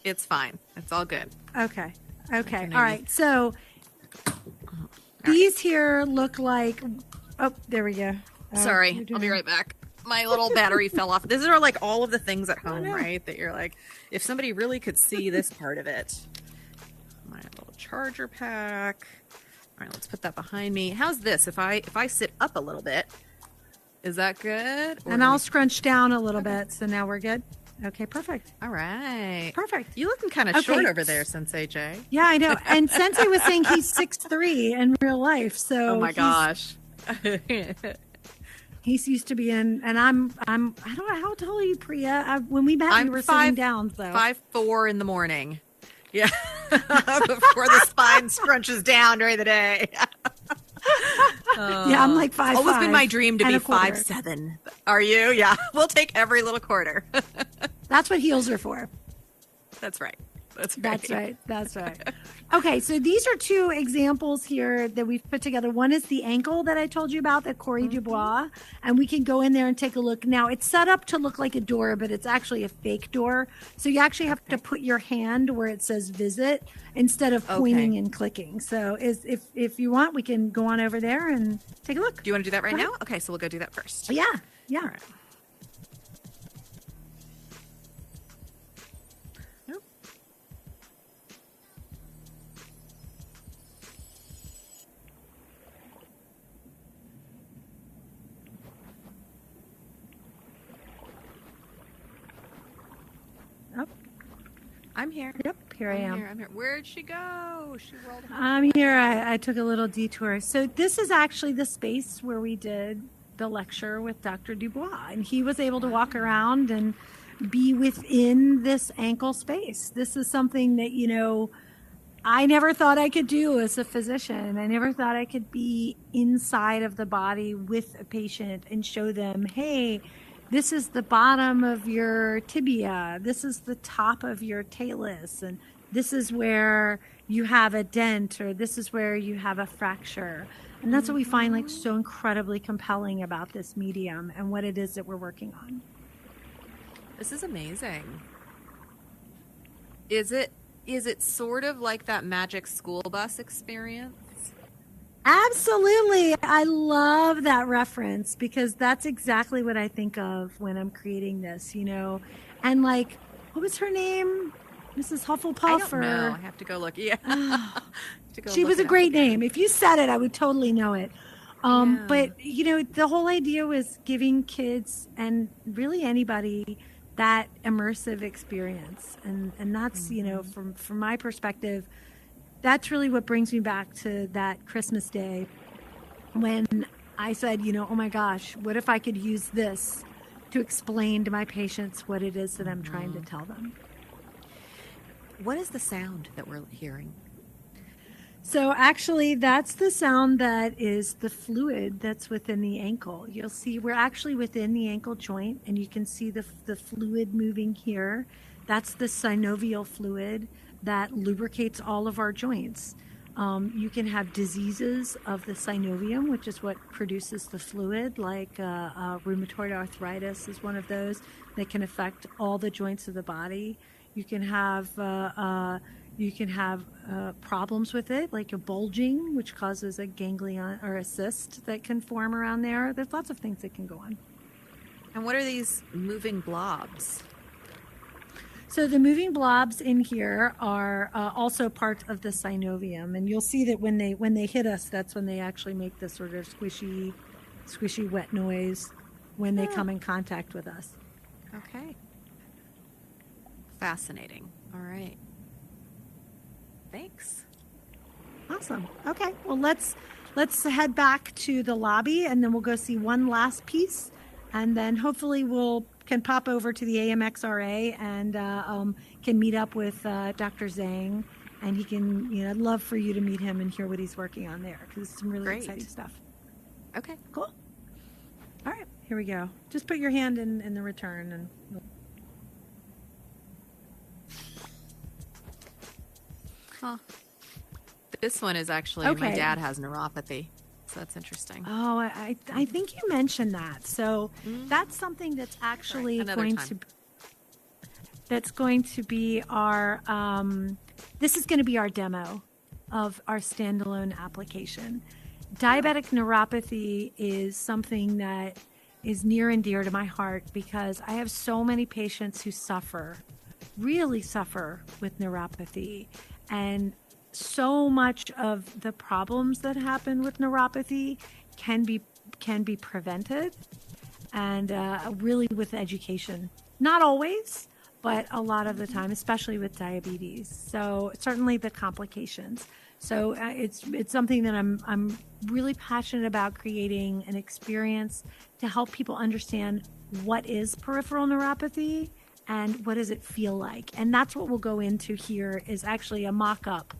It's fine. It's all good. Okay. All right. So these here look like, there we go. Sorry. I'll be right back. My little battery fell off. These are like all of the things at home, right? That you're like, if somebody really could see this part of it. My little charger pack. All right, let's put that behind me. How's this? If I sit up a little bit, is that good? And I'll scrunch down a little bit. So now we're good. Okay, perfect. All right. Perfect. You looking kind of short over there, Sensei J. Yeah, I know. And Sensei was saying he's 6'3" in real life. So oh my gosh. He's used to be in, and I don't know, how tall are you, Priya? When we met, we were sitting down, though. 5'4" in the morning. Yeah. Before the spine scrunches down during the day. Yeah, I'm like 5'5". Always been my dream to be 5'7". Are you? Yeah. We'll take every little quarter. That's what heels are for. That's right. That's right. Okay, so these are two examples here that we've put together. One is the ankle that I told you about, that Corey Dubois, and we can go in there and take a look. Now, it's set up to look like a door, but it's actually a fake door. So you actually have to put your hand where it says visit instead of pointing and clicking. So if you want, we can go on over there and take a look. Do you want to do that right now? Okay, so we'll go do that first. Yeah. All right. I'm here. Yep, here I am. I'm here. Where'd she go? She rolled. I'm here. I took a little detour. So this is actually the space where we did the lecture with Dr. Dubois, and he was able to walk around and be within this ankle space. This is something that, I never thought I could do as a physician. I never thought I could be inside of the body with a patient and show them, hey, this is the bottom of your tibia, this is the top of your talus, and this is where you have a dent, or this is where you have a fracture. And that's what we find like so incredibly compelling about this medium and what it is that we're working on. This is amazing. Is it sort of like that magic school bus experience? Absolutely. I love that reference because that's exactly what I think of when I'm creating this, you know. And like, what was her name? Mrs. Hufflepuff? I don't know. I have to go look. Yeah. She was a great name. If you said it, I would totally know it. Yeah. But, you know, the whole idea was giving kids and really anybody that immersive experience. And that's, you know, from my perspective, that's really what brings me back to that Christmas day when I said, you know, oh my gosh, what if I could use this to explain to my patients what it is that I'm trying to tell them? What is the sound that we're hearing? So actually, that's the sound that is the fluid that's within the ankle. You'll see we're actually within the ankle joint, and you can see the fluid moving here. That's the synovial fluid that lubricates all of our joints. You can have diseases of the synovium, which is what produces the fluid, like rheumatoid arthritis is one of those that can affect all the joints of the body. You can have problems with it, like a bulging, which causes a ganglion or a cyst that can form around there. There's lots of things that can go on. And what are these moving blobs? So the moving blobs in here are also part of the synovium, and you'll see that when they hit us, that's when they actually make this sort of squishy, wet noise when they come in contact with us. Okay. Fascinating. All right. Thanks. Awesome. Okay. Well, let's head back to the lobby, and then we'll go see one last piece, and then hopefully can pop over to the AMXRA and can meet up with Dr. Zhang, and he can, you know, I'd love for you to meet him and hear what he's working on there because it's some really exciting stuff. Okay. Cool. All right. Here we go. Just put your hand in the return and. Huh. This one is actually, my dad has neuropathy, so that's interesting. Oh, I think you mentioned that. So that's something that's actually going to be our, this is going to be our demo of our standalone application. Diabetic neuropathy is something that is near and dear to my heart because I have so many patients who really suffer with neuropathy. And so much of the problems that happen with neuropathy can be prevented, and really with education. Not always, but a lot of the time, especially with diabetes. So certainly the complications. So it's something that I'm really passionate about, creating an experience to help people understand what is peripheral neuropathy and what does it feel like. And that's what we'll go into here, is actually a mock-up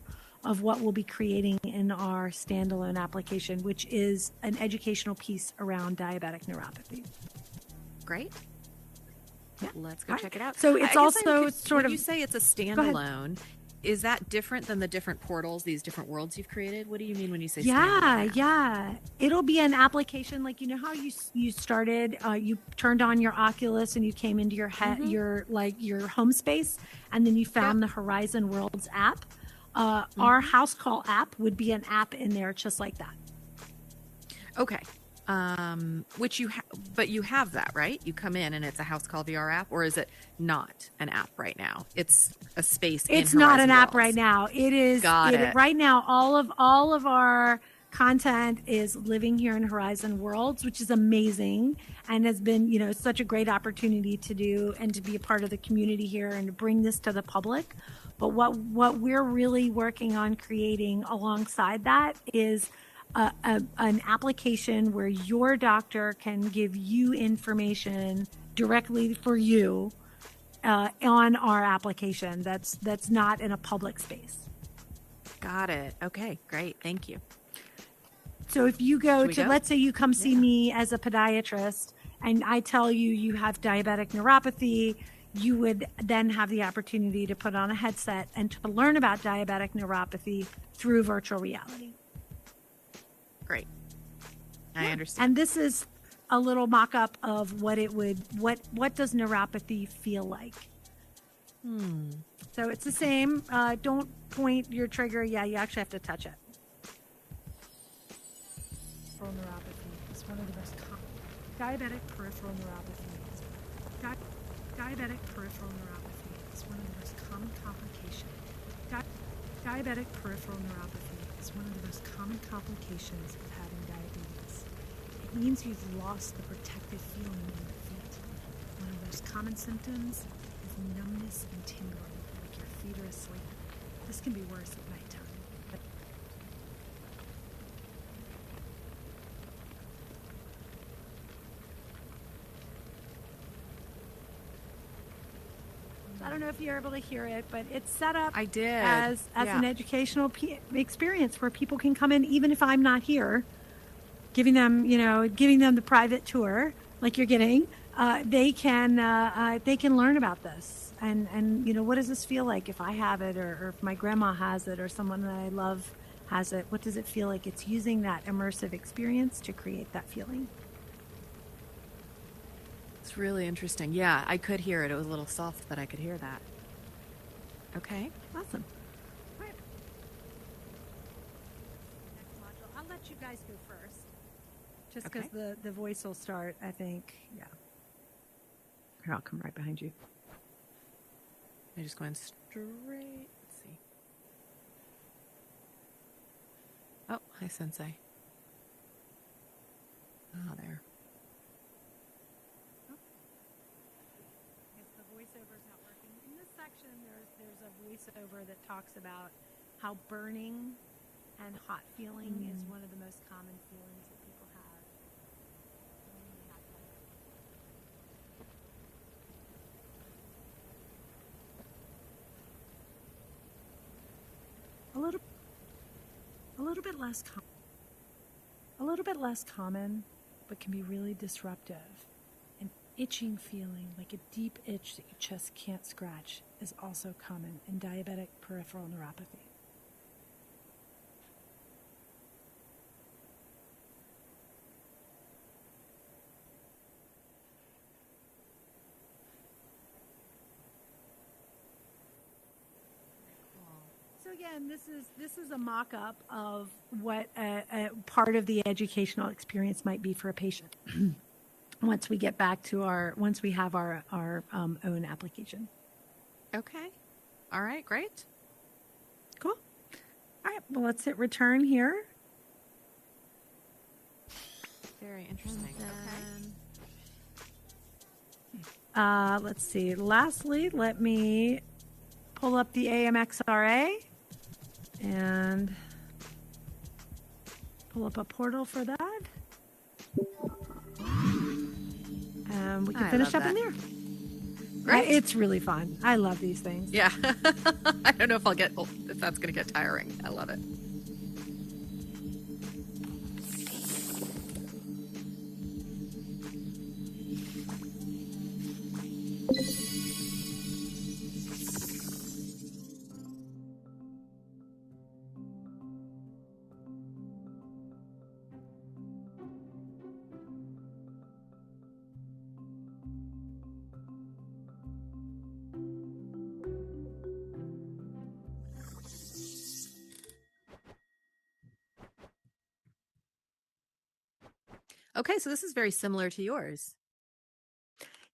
of what we'll be creating in our standalone application, which is an educational piece around diabetic neuropathy. Great. Yeah. Let's go check it out. So it's also sort of... You say it's a standalone. Is that different than the different portals, these different worlds you've created? What do you mean when you say standalone? Yeah. It'll be an application like, you know how you started, you turned on your Oculus and you came into your head, your home space, and then you found the Horizon Worlds app. Our HouseCall app would be an app in there just like that. Okay. But you have that, right? You come in and it's a HouseCall VR app, or is it not an app right now? It's a space. It's not an app right now. It is. Got it. Right now, all of our content is living here in Horizon Worlds, which is amazing and has been, you know, such a great opportunity to do and to be a part of the community here and to bring this to the public. But what we're really working on creating alongside that is an application where your doctor can give you information directly for you on our application that's not in a public space. Got it. Okay, great. Thank you. So if you go to, let's say you come see me as a podiatrist, and I tell you, you have diabetic neuropathy, you would then have the opportunity to put on a headset and to learn about diabetic neuropathy through virtual reality. Great. I understand. And this is a little mock-up of what does neuropathy feel like. So it's the same. Don't point your trigger. Yeah, you actually have to touch it. Peripheral neuropathy is one of the most common. Diabetic peripheral neuropathy. Diabetic peripheral neuropathy is one of the most common complications. Diabetic peripheral neuropathy is one of the most common complications of having diabetes. It means you've lost the protective feeling in your feet. One of the most common symptoms is numbness and tingling, like your feet are asleep. This can be worse at nighttime. I don't know if you're able to hear it, but it's set up I did. as an educational experience where people can come in, even if I'm not here, giving them the private tour like you're getting. They can learn about this and what does this feel like if I have it or if my grandma has it or someone that I love has it? What does it feel like? It's using that immersive experience to create that feeling. It's really interesting. Yeah, I could hear it. It was a little soft, but I could hear that. Okay, awesome. All right. Next module. I'll let you guys go first, just because the voice will start. I think. Yeah. Here, I'll come right behind you. I'm just going straight. Let's see. Oh, hi, Sensei. Oh, there. Voiceover's not working. In this section, there's a voiceover that talks about how burning and hot feeling is one of the most common feelings that people have when they have diabetes. A little bit less common, but can be really disruptive. Itching feeling, like a deep itch that you just can't scratch, is also common in diabetic peripheral neuropathy. So again, this is a mock-up of what a part of the educational experience might be for a patient. Once we get back to once we have our own application. Okay. All right, great. Cool. All right, well, let's hit return here. Very interesting. Okay. Let's see. Lastly, let me pull up the AMXRA and pull up a portal for that. We can finish up in there. Great. It's really fun. I love these things. Yeah. I don't know if if that's going to get tiring. I love it. Okay, so this is very similar to yours.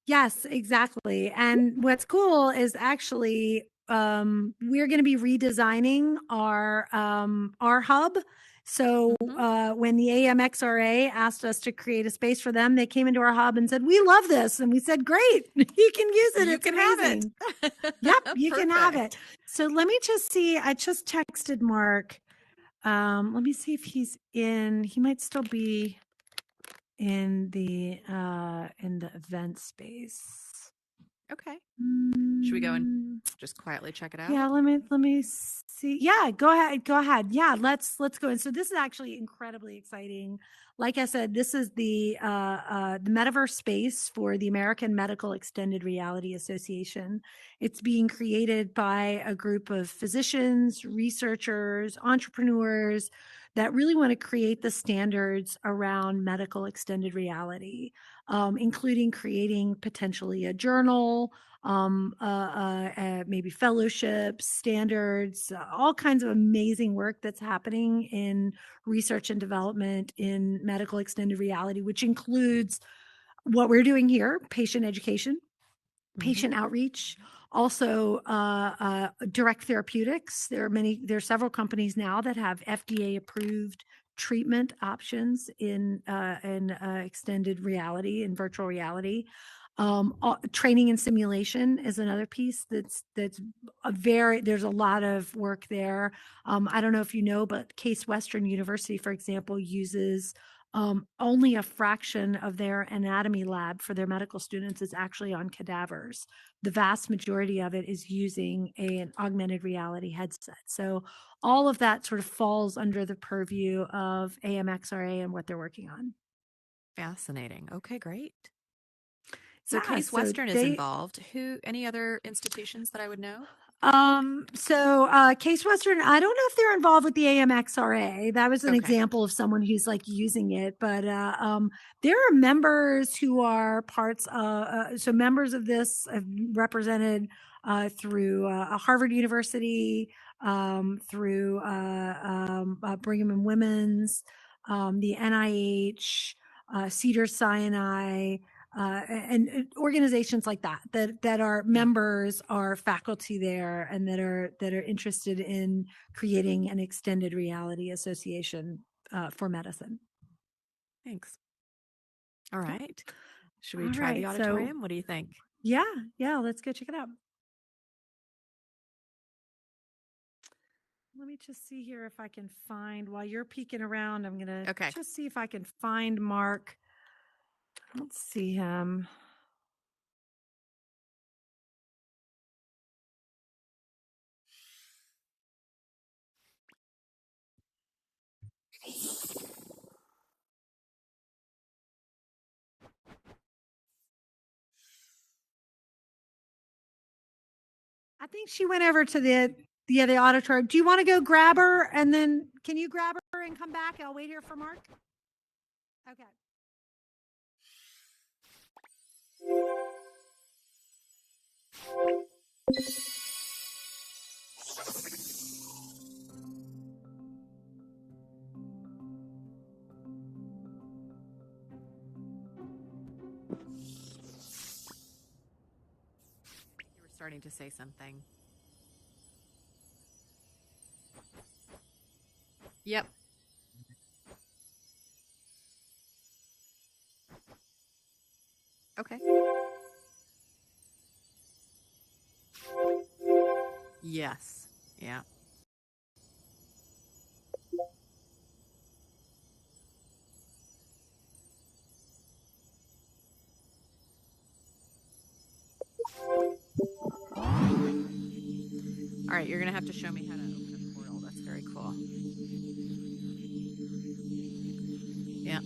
Yes, exactly. And what's cool is actually we're going to be redesigning our hub. So when the AMXRA asked us to create a space for them, they came into our hub and said, "We love this," and we said, "Great, you can use it. It's amazing." Have it. Yep, you can have it. So let me just see. I just texted Mark. Let me see if he's in. He might still be in the event space. Okay. Should we go and just quietly check it out? Yeah, let me see. Yeah, go ahead. Yeah, let's go in. So this is actually incredibly exciting. like I said, this is the metaverse space for the American Medical Extended Reality Association. It's being created by a group of physicians, researchers, entrepreneurs that really want to create the standards around medical extended reality, including creating potentially a journal, maybe fellowships, standards, all kinds of amazing work that's happening in research and development in medical extended reality, which includes what we're doing here, patient education, patient outreach, also direct therapeutics. There are several companies now that have FDA approved treatment options in extended reality and virtual reality. Training and simulation is another piece that's there's a lot of work there. I don't know if you know, but Case Western University, for example, uses only a fraction of their anatomy lab for their medical students is actually on cadavers. The vast majority of it is using an augmented reality headset. So all of that sort of falls under the purview of AMXRA and what they're working on. Fascinating. Okay, great. So Yeah, Case so Western is involved. Any other institutions that I would know? Case Western, I don't know if they're involved with the AMXRA. That was an Okay. example of someone who's like using it, but there are members who are parts so members of this represented through Harvard University, through Brigham and Women's, the NIH, Cedars Sinai, and organizations like that are members, are faculty there, and that are interested in creating an extended reality association for medicine. Thanks. All right. Should we All try the right, auditorium? What do you think? Yeah, let's go check it out. Let me just see here if I can find, while you're peeking around, I'm going to just see if I can find Mark. I don't see him. I think she went over to the auditorium. Do you want to go grab her, and then can you grab her and come back? I'll wait here for Mark. Okay. You were starting to say something. Yep. Okay. Yes. Yeah. All right, you're going to have to show me how to open a portal. That's very cool. Yeah.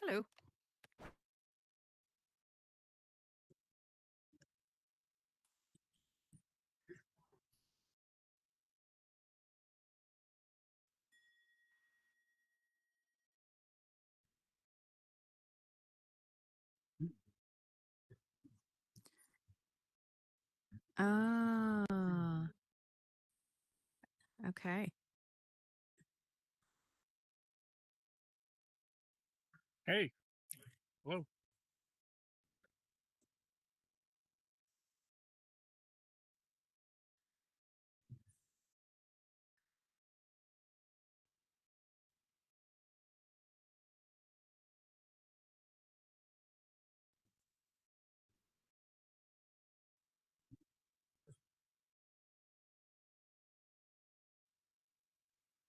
Hello. Ah. Okay. Hey, hello.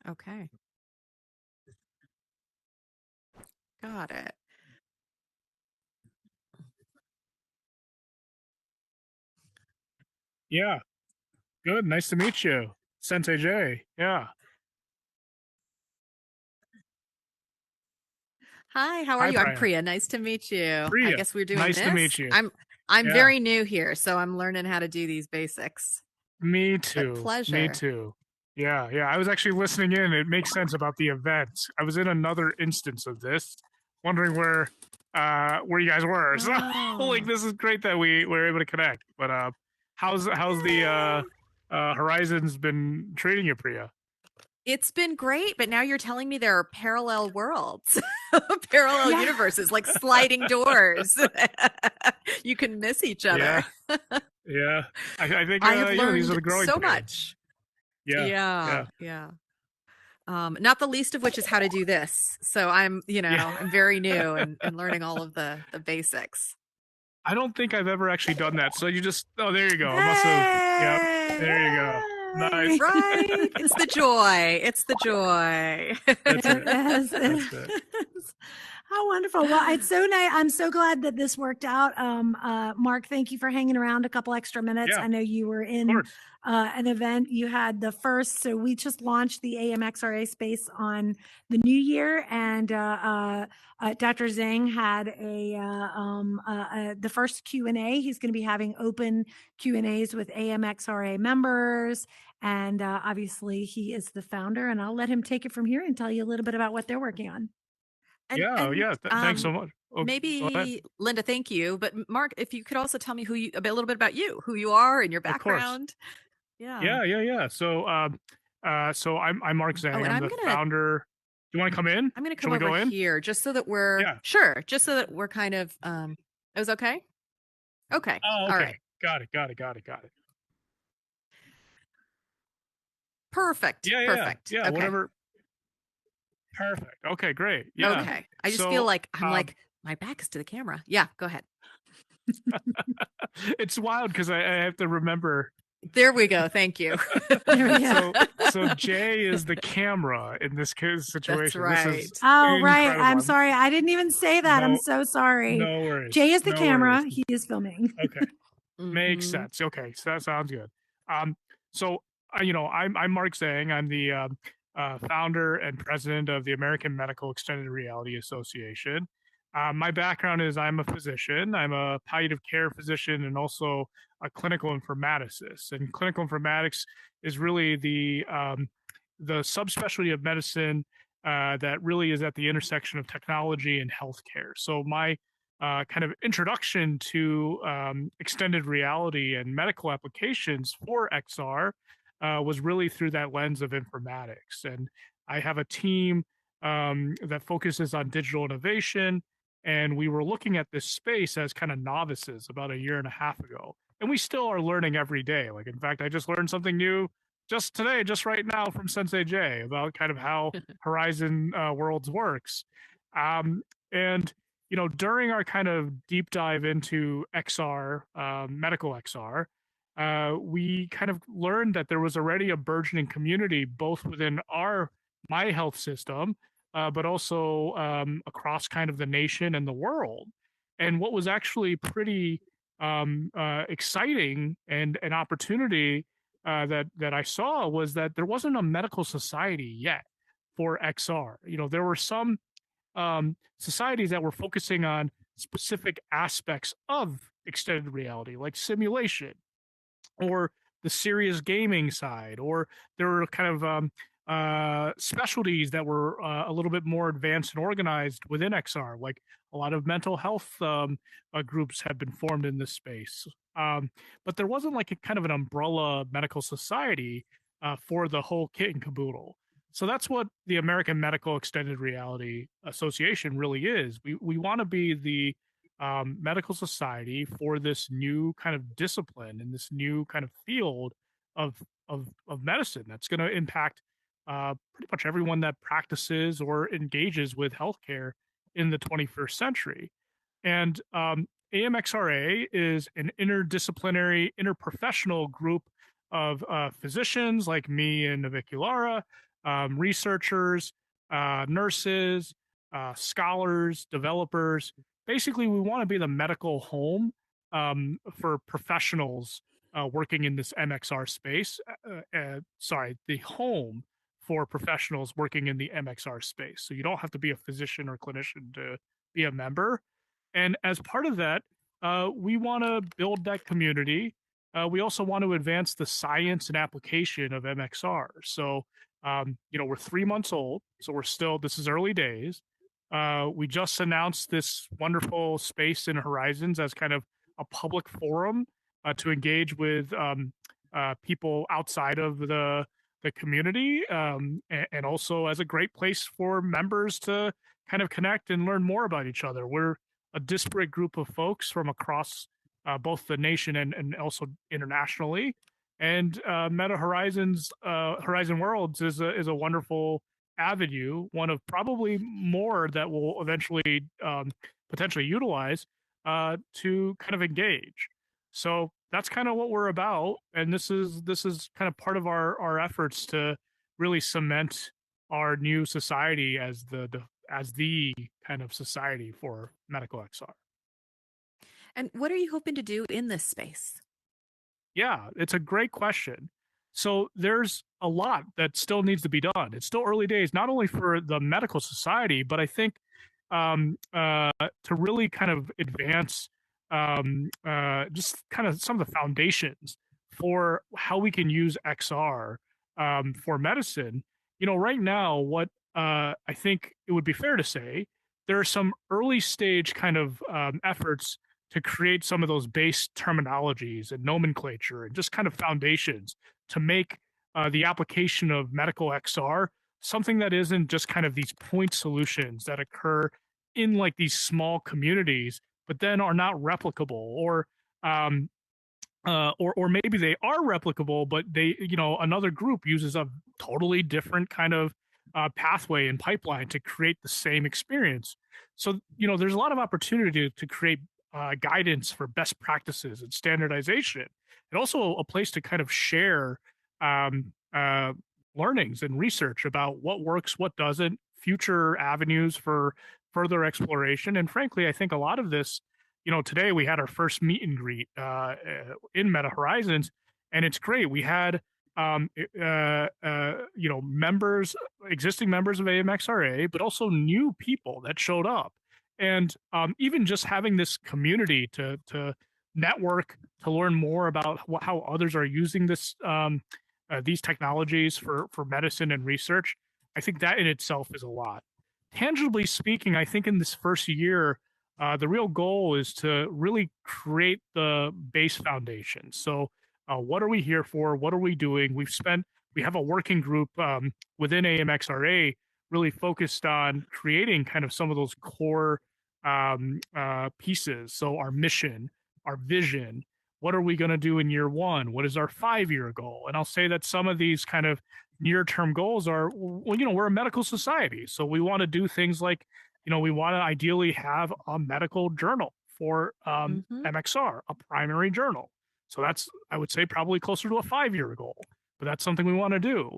Okay. Got it. Yeah. Good. Nice to meet you, Sensei J. Yeah. Hi, how are Hi, you? I'm Priya. Priya. Nice to meet you. I Priya. guess we're doing Nice to meet this. you. I'm Yeah. very new here, so I'm learning how to do these basics. Me But too. Me pleasure. too. Yeah. Yeah. I was actually listening in. It makes sense about the event. I was in another instance of this, wondering where you guys were. So like, Oh. this is great that we were able to connect. But how's the Horizons been treating you, Priya? It's been great, but now you're telling me there are parallel worlds, parallel Yeah. universes, like sliding doors. You can miss each other. Yeah. Yeah. I think I have these are learned the growing so pains. much. Yeah. Yeah, Yeah. yeah. Not the least of which is how to do this. So Yeah. I'm very new and learning all of the basics. I don't think I've ever actually done that. So you just there you go. I must have yep. Hey! There you go. Nice. Right? It's the joy. It's the joy. That's it. Yes. That's it. How wonderful. Well, it's so nice. I'm so glad that this worked out. Mark, thank you for hanging around a couple extra minutes. Yeah, I know you were of in course. an event. You had the first, so we just launched the AMXRA space on the new year, and Dr. Zhang had the first Q&A. He's going to be having open Q&As with AMXRA members. And obviously, he is the founder, and I'll let him take it from here and tell you a little bit about what they're working on. Yeah, And yeah. Thanks so much. Oh, go ahead. maybe Linda, thank you. But Mark, if you could also tell me a little bit about you, who you are and your Of course. background. Yeah. Yeah. So I'm Mark Oh, Zhang. and I'm the founder. Do you want to come in? I'm gonna Shall come we over go in? here just so that we're Yeah. sure, just so that we're kind of it was okay? Okay. Oh, All okay. right. Got it. Perfect. Perfect. Yeah. Okay. Whatever. Perfect. Okay, great. Yeah. Okay. I just feel So like my back is to the camera. Yeah, go ahead. it's wild because I have to remember. There we go. Thank you. There we go. So Jay is the camera in this That's situation. This right. is Oh, right. incredible. I'm sorry. I didn't even say that. I'm No, so sorry. no worries. Jay is the No camera. worries. He is filming. Okay, makes Mhm. sense. Okay, so that sounds good. So I'm Mark Zhang. I'm the founder and president of the American Medical Extended Reality Association. My background is I'm a physician. I'm a palliative care physician and also a clinical informaticist. And clinical informatics is really the subspecialty of medicine that really is at the intersection of technology and healthcare. So my kind of introduction to extended reality and medical applications for XR was really through that lens of informatics. And I have a team that focuses on digital innovation. And we were looking at this space as kind of novices about a year and a half ago. And we still are learning every day. Like, in fact, I just learned something new just today, just right now from Sensei J about kind of how Horizon Worlds works. And during our kind of deep dive into XR, medical XR, we kind of learned that there was already a burgeoning community both within my health system, but also across kind of the nation and the world. And what was actually pretty exciting and an opportunity that I saw was that there wasn't a medical society yet for XR. There were some societies that were focusing on specific aspects of extended reality, like simulation or the serious gaming side, or there were kind of specialties that were a little bit more advanced and organized within XR, like a lot of mental health groups have been formed in this space. But there wasn't like a kind of an umbrella medical society for the whole kit and caboodle. So that's what the American Medical Extended Reality Association really is. We want to be the medical society for this new kind of discipline and this new kind of field of medicine that's going to impact pretty much everyone that practices or engages with healthcare in the 21st century. And AMXRA is an interdisciplinary, interprofessional group of physicians like me and Naviculara, researchers, nurses, scholars, developers. Basically, we want to be the medical home for professionals working in this MXR space. Sorry, the home for professionals working in the MXR space. So you don't have to be a physician or clinician to be a member. And as part of that, we want to build that community. We also want to advance the science and application of MXR. So, we're 3 months old, so we're still, this is early days. We just announced this wonderful space in Horizons as kind of a public forum to engage with people outside of the community, and also as a great place for members to kind of connect and learn more about each other. We're a disparate group of folks from across both the nation and also internationally. And Meta Horizons, Horizon Worlds is a wonderful avenue, one of probably more that we'll eventually potentially utilize to kind of engage. So that's kind of what we're about, and this is kind of part of our efforts to really cement our new society as the kind of society for medical XR. And what are you hoping to do in this space? Yeah, it's a great question. So there's a lot that still needs to be done. It's still early days, not only for the medical society, but I think to really kind of advance just kind of some of the foundations for how we can use XR for medicine. Right now, what I think it would be fair to say, there are some early stage kind of efforts to create some of those base terminologies and nomenclature and just kind of foundations to make the application of medical XR something that isn't just kind of these point solutions that occur in like these small communities, but then are not replicable, or maybe they are replicable, but they, another group uses a totally different kind of pathway and pipeline to create the same experience. So, there's a lot of opportunity to create guidance for best practices and standardization, and also a place to kind of share learnings and research about what works, what doesn't, future avenues for further exploration. And frankly, I think a lot of this, today we had our first meet and greet in Meta Horizons, and it's great. We had, members, existing members of AMXRA, but also new people that showed up. And even just having this community to network, to learn more about how others are using these technologies for medicine and research, I think that in itself is a lot. Tangibly speaking, I think in this first year, the real goal is to really create the base foundation. So, what are we here for? What are we doing? We have a working group within AMXRA really focused on creating kind of some of those core pieces. So, our mission, our vision, what are we going to do in year one? What is our 5-year goal? And I'll say that some of these kind of near-term goals are, well, we're a medical society, so we want to do things like, we want to ideally have a medical journal for MXR, a primary journal. So that's, I would say, probably closer to a 5-year goal, but that's something we want to do.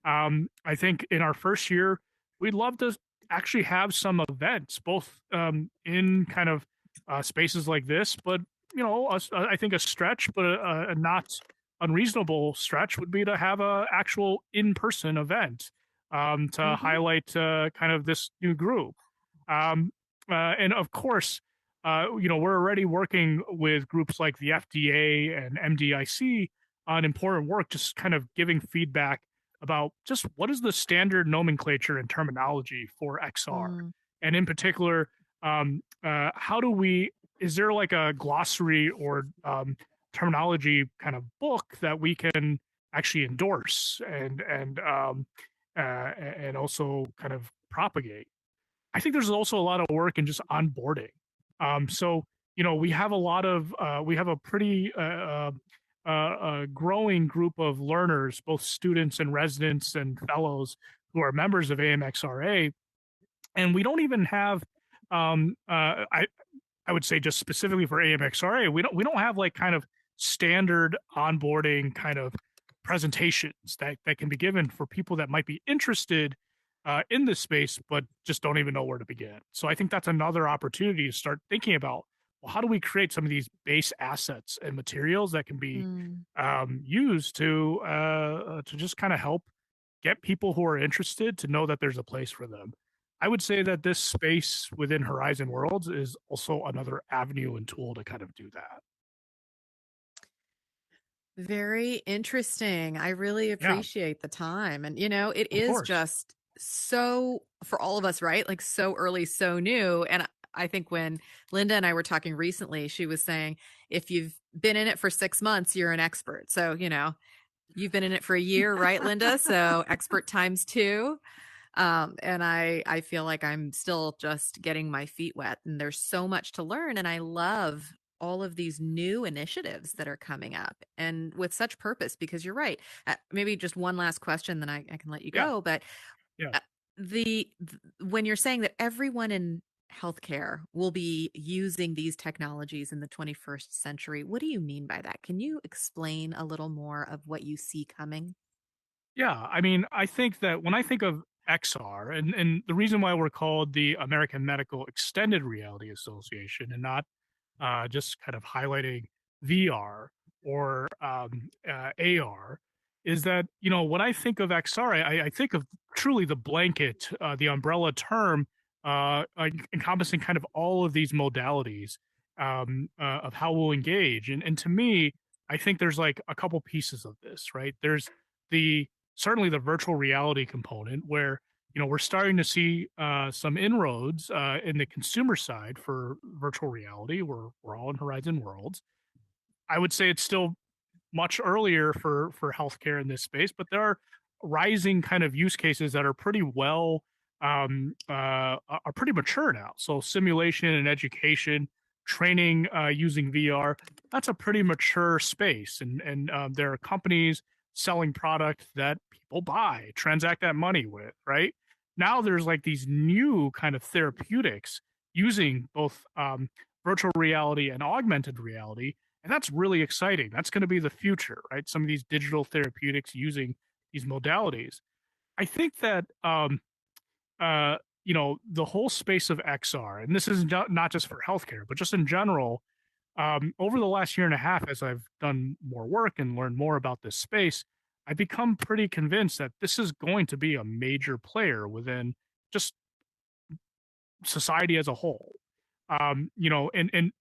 I think in our first year, we'd love to actually have some events, both in kind of spaces like this, but I think a stretch, but a not unreasonable stretch would be to have a actual in-person event to highlight kind of this new group. And of course, we're already working with groups like the FDA and MDIC on important work, just kind of giving feedback about just what is the standard nomenclature and terminology for XR. And in particular, how do we, is there like a glossary or terminology kind of book that we can actually endorse and also kind of propagate? I think there's also a lot of work in just onboarding. So we have a pretty growing group of learners, both students and residents and fellows who are members of AMXRA, and we don't even have I would say just specifically for AMXRA, we don't have like kind of standard onboarding kind of presentations that can be given for people that might be interested in this space, but just don't even know where to begin. So I think that's another opportunity to start thinking about, well, how do we create some of these base assets and materials that can be Mm. used to just kind of help get people who are interested to know that there's a place for them. I would say that this space within Horizon Worlds is also another avenue and tool to kind of do that. Very interesting. I really Yeah, appreciate the time. And, it of is course. just so, for all of us, right? Like so early, so new. And I think when Linda and I were talking recently, she was saying, if you've been in it for 6 months, you're an expert. So, you've been in it for a year, right, Linda? So expert times two. And I feel like I'm still just getting my feet wet, and there's so much to learn. And I love all of these new initiatives that are coming up and with such purpose, because you're right. Maybe just one last question, then I can let you Yeah, go. But yeah. uh, when you're saying that everyone in healthcare will be using these technologies in the 21st century, what do you mean by that? Can you explain a little more of what you see coming? Yeah, I mean, I think that when I think of XR, and the reason why we're called the American Medical Extended Reality Association and not just kind of highlighting VR or AR, is that, when I think of XR, I think of truly the blanket, the umbrella term encompassing kind of all of these modalities of how we'll engage. And to me, I think there's like a couple pieces of this, right? There's the certainly the virtual reality component where we're starting to see some inroads in the consumer side for virtual reality. We're all in Horizon Worlds. I would say it's still much earlier for healthcare in this space, but there are rising kind of use cases that are pretty well are pretty mature now. So simulation and education, training using VR, that's a pretty mature space, and there are companies selling product that people buy, transact that money with. Right now, there's like these new kind of therapeutics using both virtual reality and augmented reality, and that's really exciting. That's going to be the future, right? Some of these digital therapeutics using these modalities. I think that the whole space of XR, and this is not just for healthcare, but just in general, over the last year and a half, as I've done more work and learned more about this space, I've become pretty convinced that this is going to be a major player within just society as a whole. And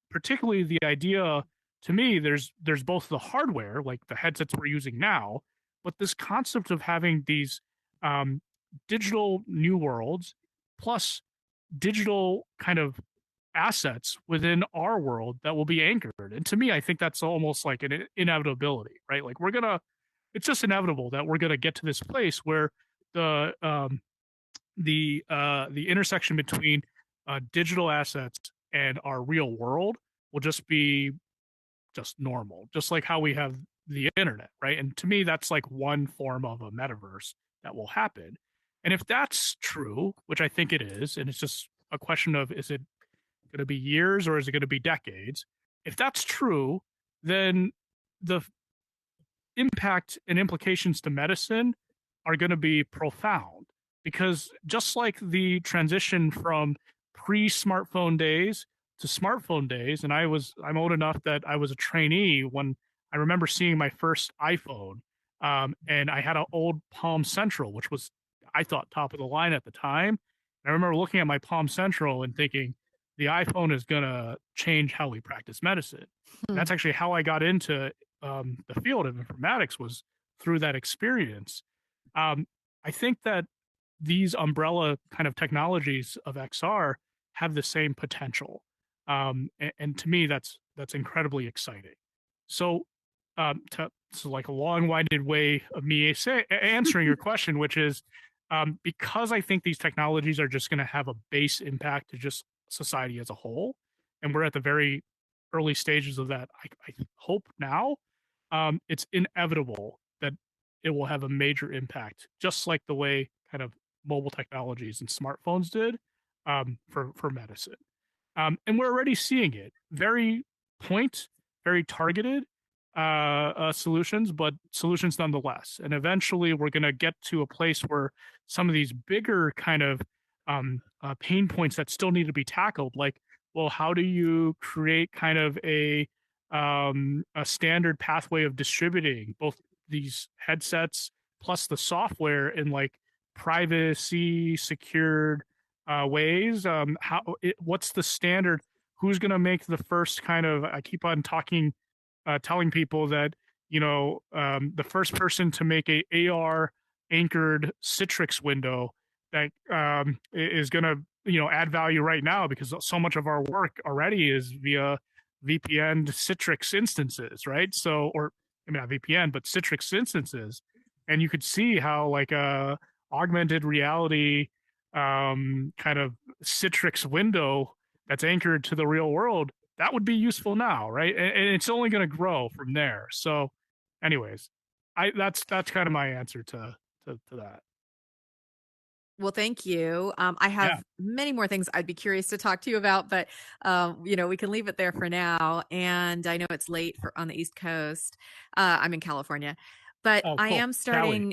particularly the idea, to me, there's both the hardware, like the headsets we're using now, but this concept of having these um, digital new worlds plus digital kind of assets within our world that will be anchored. And to me, I think that's almost like an inevitability, right? Like it's just inevitable that we're gonna get to this place where the the intersection between digital assets and our real world will just be just normal, just like how we have the internet, right? And to me, that's like one form of a metaverse that will happen. And if that's true, which I think it is, and it's just a question of, is it going to be years or is it going to be decades? If that's true, then the impact and implications to medicine are going to be profound, because just like the transition from pre-smartphone days to smartphone days, and I'm old enough that I was a trainee when I remember seeing my first iPhone, and I had an old Palm Central, which was, I thought, top of the line at the time. And I remember looking at my Palm Central and thinking the iPhone is going to change how we practice medicine. And Hmm. that's actually how I got into the field of informatics, was through that experience. Um, I think that these umbrella kind of technologies of XR have the same potential, and to me, that's incredibly exciting. So, so like a long-winded way of me answering your question, which is because I think these technologies are just going to have a base impact to just society as a whole, and we're at the very early stages of that. I hope now it's inevitable that it will have a major impact, just like the way kind of mobile technologies and smartphones did for medicine. And we're already seeing it very point, very targeted, solutions, but solutions nonetheless. And eventually, we're going to get to a place where some of these bigger kind of pain points that still need to be tackled, like, well, how do you create kind of a standard pathway of distributing both these headsets plus the software in like privacy secured ways? What's the standard? Who's going to make the first kind of? I keep on telling people that the first person to make a AR anchored Citrix window that is going to add value right now, because so much of our work already is via VPN Citrix instances, right? So, or I mean not VPN, but Citrix instances, and you could see how like a augmented reality kind of Citrix window that's anchored to the real world, that would be useful now, right? And it's only going to grow from there. So, anyways, that's kind of my answer to that. Well, thank you. I have many more things I'd be curious to talk to you about, but we can leave it there for now. And I know it's late on the East Coast. I'm in California, but Oh, I cool. am starting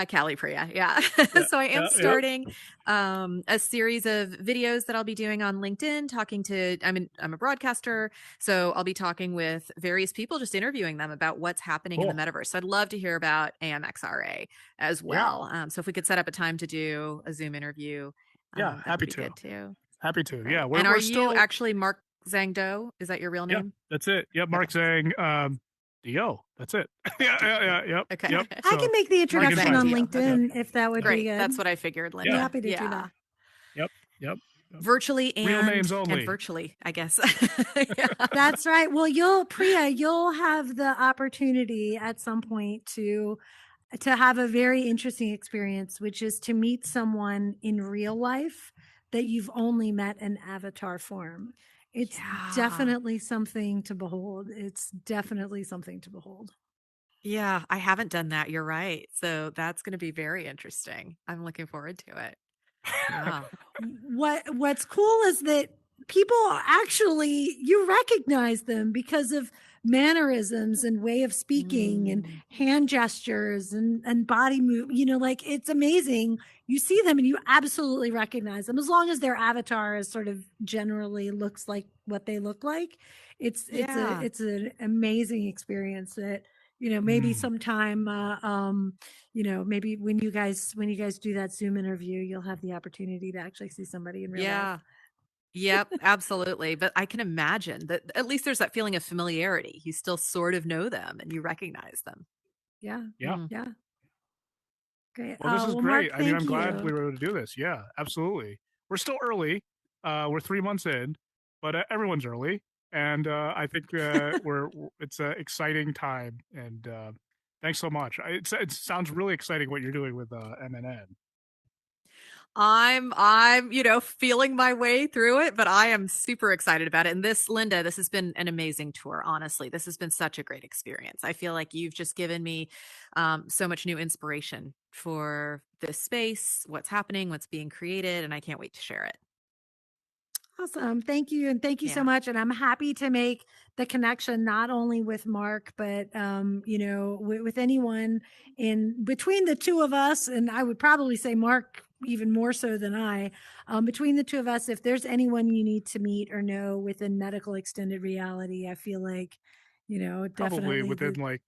Cali, Priya. Yeah. So I am starting a series of videos that I'll be doing on LinkedIn, I'm a broadcaster. So I'll be talking with various people, just interviewing them about what's happening in the metaverse. So I'd love to hear about AMXRA as well. So if we could set up a time to do a Zoom interview, happy to. Good too. Happy to. Right. Yeah. And are you actually Mark Zhang-Do? Is that your real name? Yeah, that's it. Yep. Mark Zhang. Yo, that's it. Yep. Okay. Yep. I can make the introduction on LinkedIn if that would be good. That's what I figured, Linda. I'm happy to do that. Yep. Virtually and real names only. And virtually, I guess. That's right. Well, Priya, you'll have the opportunity at some point to have a very interesting experience, which is to meet someone in real life that you've only met in avatar form. It's definitely something to behold. Yeah, I haven't done that. You're right. So that's going to be very interesting. I'm looking forward to it. Yeah. What's cool is that people actually, you recognize them because of mannerisms and way of speaking and hand gestures and body move, like it's amazing. You see them and you absolutely recognize them, as long as their avatar is sort of generally looks like what they look like. It's an amazing experience that maybe sometime maybe when you guys do that Zoom interview, you'll have the opportunity to actually see somebody in real life. Yep, absolutely. But I can imagine that at least there's that feeling of familiarity. You still sort of know them and you recognize them. Yeah. Great. Well, this is great. Mark, I'm glad we were able to do this. Yeah, absolutely. We're still early. We're 3 months in, but everyone's early. And I think it's an exciting time. And thanks so much. It sounds really exciting what you're doing with MNN. I'm feeling my way through it, but I am super excited about it. And Linda, this has been an amazing tour. Honestly, this has been such a great experience. I feel like you've just given me so much new inspiration for this space, what's happening, what's being created, and I can't wait to share it. Awesome. Thank you. And thank you so much. And I'm happy to make the connection, not only with Mark, but, with anyone in between the two of us. And I would probably say Mark even more so than I, between the two of us, if there's anyone you need to meet or know within medical extended reality, I feel like, probably definitely within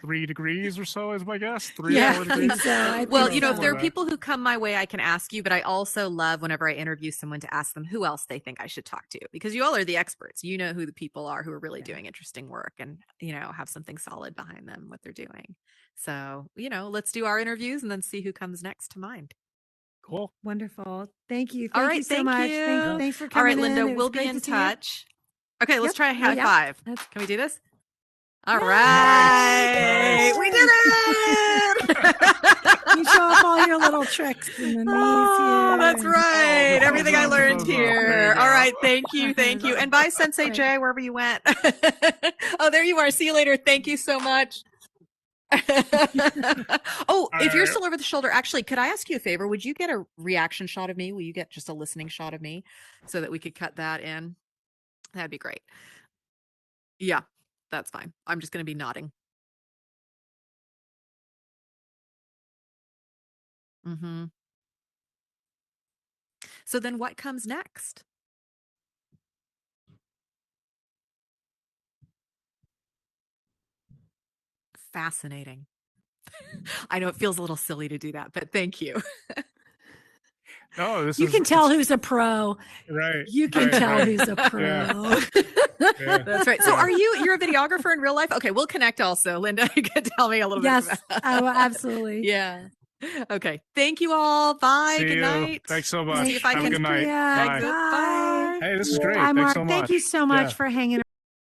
3 degrees or so is my guess. 3 or 4 degrees. Well, if there are people who come my way, I can ask you, but I also love whenever I interview someone to ask them who else they think I should talk to, because you all are the experts. You know who the people are who are really doing interesting work and, have something solid behind them, what they're doing. So, let's do our interviews and then see who comes next to mind. Cool. Wonderful. Thank you. All right. You so much. Thanks for coming. All right, Linda, we'll be in touch. Okay, let's try a high five. Can we do this? All right. We did it. You show off all your little tricks in the knees here. That's right. Everything I learned here. All right. Thank you. And bye, Sensei Jay, wherever you went. Oh, there you are. See you later. Thank you so much. If you're still over the shoulder, actually, could I ask you a favor? Would you get a reaction shot of me? Will you get just a listening shot of me so that we could cut that in? That'd be great. Yeah. That's fine. I'm just going to be nodding. Mm-hmm. So then what comes next? Fascinating. I know it feels a little silly to do that, but thank you. No, you can tell who's a pro. Right. You can tell who's a pro. Yeah. That's right. So you're a videographer in real life? Okay, we'll connect also. Linda, you can tell me a little bit about that. Oh, absolutely. Yeah. Okay. Thank you all. Bye. See Good you. night. Thanks so much. See if I Have can. a good night. Priya. Bye. Bye. Bye. Hey, this is great. Bye, Thanks Mark. so much. Thank you so much for hanging